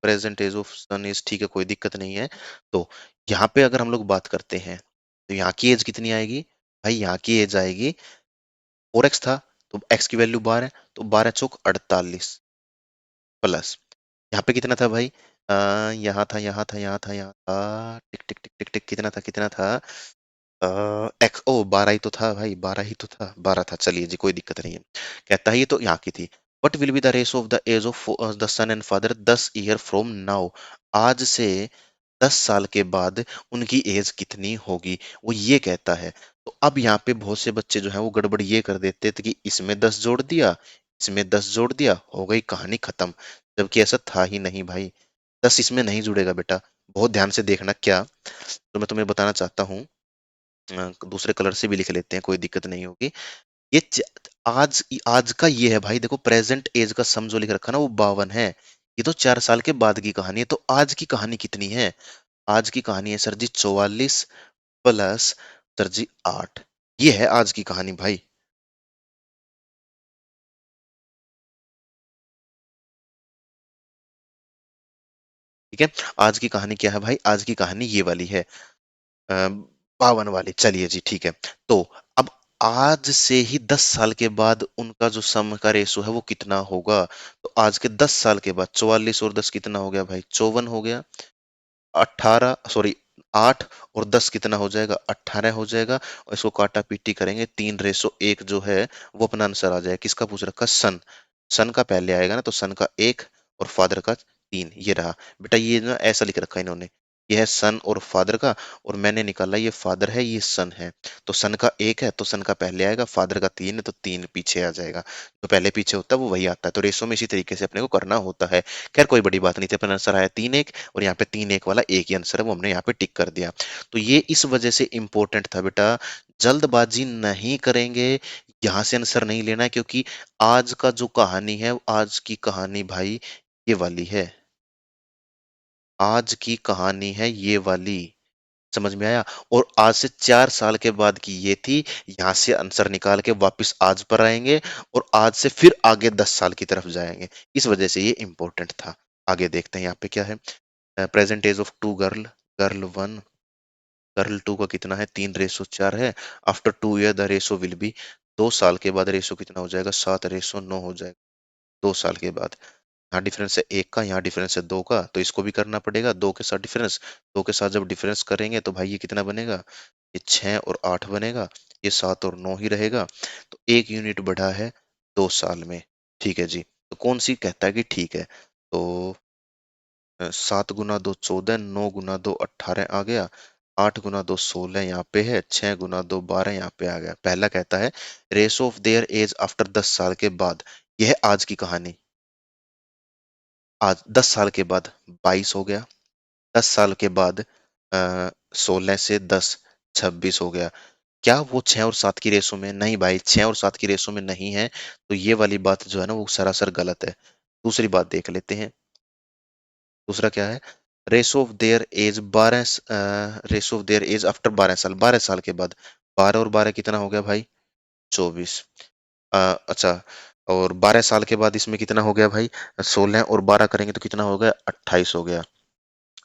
present age of son is, ठीक है, कोई दिक्कत नहीं है। तो यहाँ पे अगर हम लोग बात करते हैं तो यहाँ की एज कितनी आएगी भाई? यहाँ की एज आएगी, 4x था तो x की वैल्यू 12 है, तो 12 × 4 = 48 प्लस, यहाँ पे कितना था भाई? यहाँ था, यहाँ था, यहाँ था, यहाँ था, टिक टिक टिक टिक टिक, कितना था, कितना था? एक्स ओ 12 ही तो था भाई, 12 ही तो था, 12 था, चलिए जी कोई दिक्कत नहीं है। कहता है ये तो यहाँ की थी। What will be the ratio of the age of the son and father 10 year from now. आज से 10 साल के बाद उनकी एज कितनी होगी, वो ये कहता है। तो अब यहाँ पे बहुत से बच्चे जो है वो गड़बड़ ये कर देते थे कि इसमें 10 जोड़ दिया, इसमें 10 जोड़ दिया, हो गई कहानी खत्म। जबकि ऐसा था ही नहीं भाई, 10 इसमें नहीं जुड़ेगा बेटा। बहुत ध्यान से देखना क्या, तो मैं तुम्हें बताना चाहता हूँ। दूसरे कलर से भी लिख लेते हैं, कोई दिक्कत नहीं होगी। ये आज आज का ये है भाई, देखो प्रेजेंट एज का सम जो लिख रखा ना वो 52 है। ये तो 4 साल के बाद की कहानी है, तो आज की कहानी कितनी है? आज की कहानी है सर जी 44 प्लस सर जी 8। ये है आज की कहानी भाई। ठीक है, आज की कहानी क्या है भाई? आज की कहानी ये वाली है, 52 वाली। चलिए जी ठीक है। तो अब आज से ही 10 साल के बाद उनका जो सम का रेशो है वो कितना होगा? तो आज के 10 साल के बाद 44 और 10 कितना हो गया भाई? 54 हो गया। 18 सॉरी 8 और 10 कितना हो जाएगा? 18 हो जाएगा। और इसको काटा पीटी करेंगे, 3:1 जो है वो अपना आंसर आ जाएगा। किसका पूछ रखा? सन। सन का पहले आएगा ना, तो सन का 1 और फादर का 3, ये रहा। बेटा ये ना ऐसा लिख रखा है इन्होंने, ये है सन और फादर का, और मैंने निकाला ये फादर है ये सन है। तो सन का 1 है तो सन का पहले आएगा, फादर का 3 है तो 3 पीछे आ जाएगा। जो पहले पीछे होता है वो वही आता है। तो रेशो में इसी तरीके से अपने को करना होता है। खैर कोई बड़ी बात नहीं थी, अपना आंसर आया 3:1, और यहाँ पे 3:1 वाला एक ही आंसर है, वो हमने यहाँ पे टिक कर दिया। तो ये इस वजह से इंपॉर्टेंट था बेटा, जल्दबाजी नहीं करेंगे, यहाँ से आंसर नहीं लेना है, क्योंकि आज का जो कहानी है, आज की कहानी भाई ये वाली है। आज की कहानी है ये वाली, समझ में आया? और आज से 4 साल के बाद की ये थी। यहाँ से आंसर निकाल के वापस आज पर आएंगे, और आज से फिर आगे 10 साल की तरफ जाएंगे। इस वजह से ये इंपॉर्टेंट था। आगे देखते हैं यहाँ पे क्या है। Present age of two girl, girl 1, girl 2 का कितना है? 3:4 है। After 2 year the ratio will be, 2 साल के बाद रेशो कितना हो जाएगा? 7:9 हो जाएगा। 2 साल के बाद। यहाँ डिफरेंस है 1 का, यहाँ डिफरेंस है 2 का, तो इसको भी करना पड़ेगा 2 के साथ डिफरेंस। 2 के साथ जब डिफरेंस करेंगे तो भाई ये कितना बनेगा? ये 6 और 8 बनेगा। ये 7 और 9 ही रहेगा। तो 1 यूनिट बढ़ा है 2 साल में। ठीक है जी, तो कौन सी कहता है कि ठीक है? तो 7 गुना 2 14, 9 गुना 2 18 आ गया। 8 गुना 2 16 यहाँ पे है, 6 गुना 2 12 यहाँ पे आ गया। पहला कहता है ratio of their age after 10 साल के बाद। यह है आज की कहानी। आज 10 साल के बाद 22 हो गया। 10 साल के बाद 16 से 10 26 हो गया। क्या वो 6 और 7 की रेसों में? नहीं भाई, 6 और 7 की रेसों में नहीं है। तो ये वाली बात जो है ना वो सरासर गलत है। दूसरी बात देख लेते हैं। दूसरा क्या है? Ratio of their age 12, ratio of their age after 12 साल, 12 साल के बाद। 12 और 12 कितना हो गया भाई? 24। अच्छा, और 12 साल के बाद इसमें कितना हो गया भाई? 16 और 12 करेंगे तो कितना हो गया? 28 हो गया।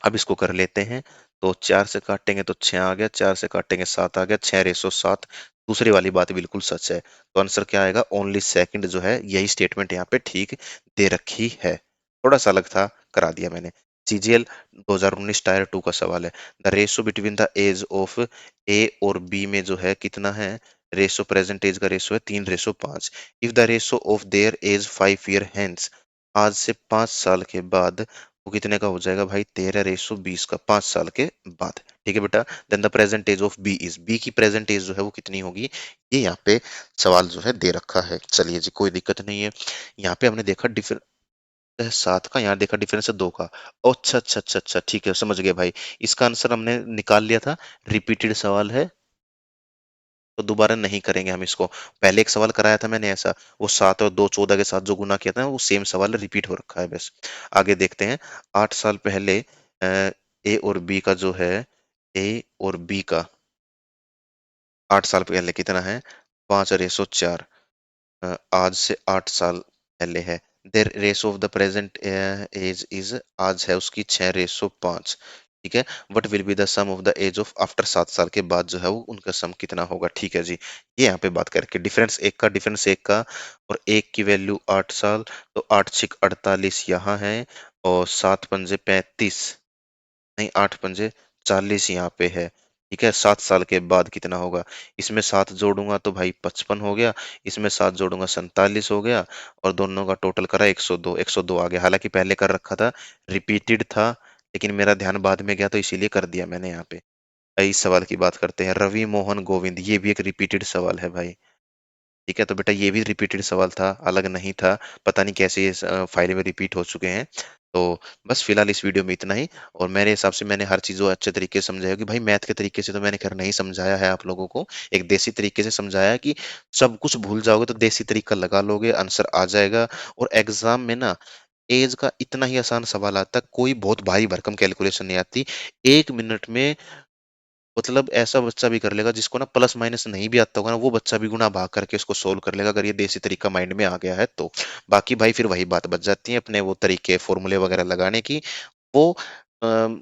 अब इसको कर लेते हैं। तो 4 से काटेंगे तो 6 आ गया, 4 से काटेंगे 7 आ गया, 6:7। दूसरी वाली बात बिल्कुल सच है। तो आंसर क्या आएगा? ओनली सेकंड जो है, यही स्टेटमेंट यहाँ पे ठीक दे रखी है। थोड़ा सा अलग था, करा दिया मैंने। सीजीएल 2019 टायर 2 का सवाल है। The ratio between the age of A और बी में जो है कितना है? रेशो प्रेजेंट एज का रेशो है 3:5। If the ratio of their age 5 year hence, आज से 5 साल के बाद वो कितने का हो जाएगा भाई? 13:20 का, 5 साल के बाद। ठीक है बेटा। Then the present age of B is, B की प्रेजेंट एज जो है वो कितनी होगी? ये यहाँ पे सवाल जो है दे रखा है। चलिए जी कोई दिक्कत नहीं है। यहाँ पे हमने देखा डिफरेंस है 7 का, यहाँ देखा डिफरेंस है 2 का। अच्छा अच्छा अच्छा अच्छा, ठीक है समझ गए भाई। इसका आंसर हमने निकाल लिया था। रिपीटेड सवाल है तो दोबारा नहीं करेंगे हम इसको। पहले एक सवाल कराया था मैंने ऐसा, वो 7 और 2 14 के साथ जो गुना किया था ना, वो सेम सवाल रिपीट हो रखा है बस। आगे देखते हैं। 8 साल पहले ए और बी का जो है, ए और बी का 8 साल पहले कितना है? 5:4। आज से 8 साल पहले है। Their ratio of the present age is, आज है उसकी 6:5। ठीक है। What will be the sum of the age of after 7 साल के बाद जो है वो उनका सम कितना होगा? ठीक है जी। ये यहाँ पे बात करके डिफरेंस एक का और एक की वैल्यू 8 साल। तो 8 6 48 यहाँ है, और 7 पंजे 35, नहीं 8 पंजे 40 यहाँ पे है। ठीक है, 7 साल के बाद कितना होगा? इसमें 7 जोड़ूंगा तो भाई 55 हो गया, इसमें 7 जोड़ूंगा 47 हो गया, और दोनों का टोटल करा 102, 102 आ गया। हालांकि पहले कर रखा था, रिपीटेड था, लेकिन मेरा ध्यान बाद में गया तो इसीलिए कर दिया मैंने यहाँ पे। इस सवाल की बात करते हैं, रवि मोहन गोविंद, ये भी एक रिपीटेड सवाल है भाई। ठीक है, तो बेटा ये भी रिपीटेड सवाल था, अलग नहीं था। पता नहीं कैसे ये फाइल में रिपीट हो चुके हैं। तो बस फिलहाल इस वीडियो में इतना ही। और मेरे हिसाब से मैंने हर चीज़ को अच्छे तरीके से समझाया कि भाई मैथ के तरीके से तो मैंने खैर नहीं समझाया है आप लोगों को। एक देसी तरीके से समझाया है कि सब कुछ भूल जाओगे तो देसी तरीका लगा लोगे, आंसर आ जाएगा। और एग्जाम में ना एज का इतना ही आसान सवाल आता है, कोई बहुत भारी भरकम कैलकुलेशन नहीं आती। 1 मिनट में मतलब ऐसा बच्चा भी कर लेगा, जिसको ना प्लस माइनस नहीं भी आता होगा ना, वो बच्चा भी गुणा भाग करके इसको सोल्व कर लेगा, अगर ये देसी तरीका माइंड में आ गया है तो। बाकी भाई फिर वही बात बच जाती है अपने वो तरीके फॉर्मूले वगैरह लगाने की। वो अम,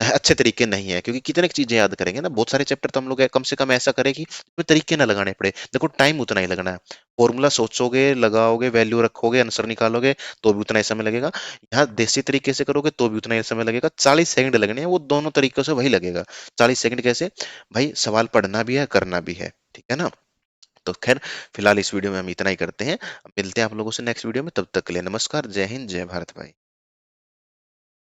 अच्छे तरीके नहीं है, क्योंकि कितने चीजें याद करेंगे ना, बहुत सारे चैप्टर तो हम लोग कम से कम ऐसा करें कि उसमें तरीके ना लगाने पड़े। देखो टाइम उतना ही लगना है, फॉर्मूला सोचोगे, लगाओगे, वैल्यू रखोगे, आंसर निकालोगे, तो भी उतना ही समय लगेगा। यहाँ देसी तरीके से करोगे तो भी उतना ही समय लगेगा, 40 सेकंड लगने हैं, वो दोनों तरीकों से वही लगेगा। 40 सेकंड कैसे? भाई सवाल पढ़ना भी है, करना भी है, ठीक है ना। तो खैर फिलहाल इस वीडियो में हम इतना ही करते हैं, मिलते हैं आप लोगों से नेक्स्ट वीडियो में, तब तक के लिए नमस्कार, जय हिंद, जय भारत भाई।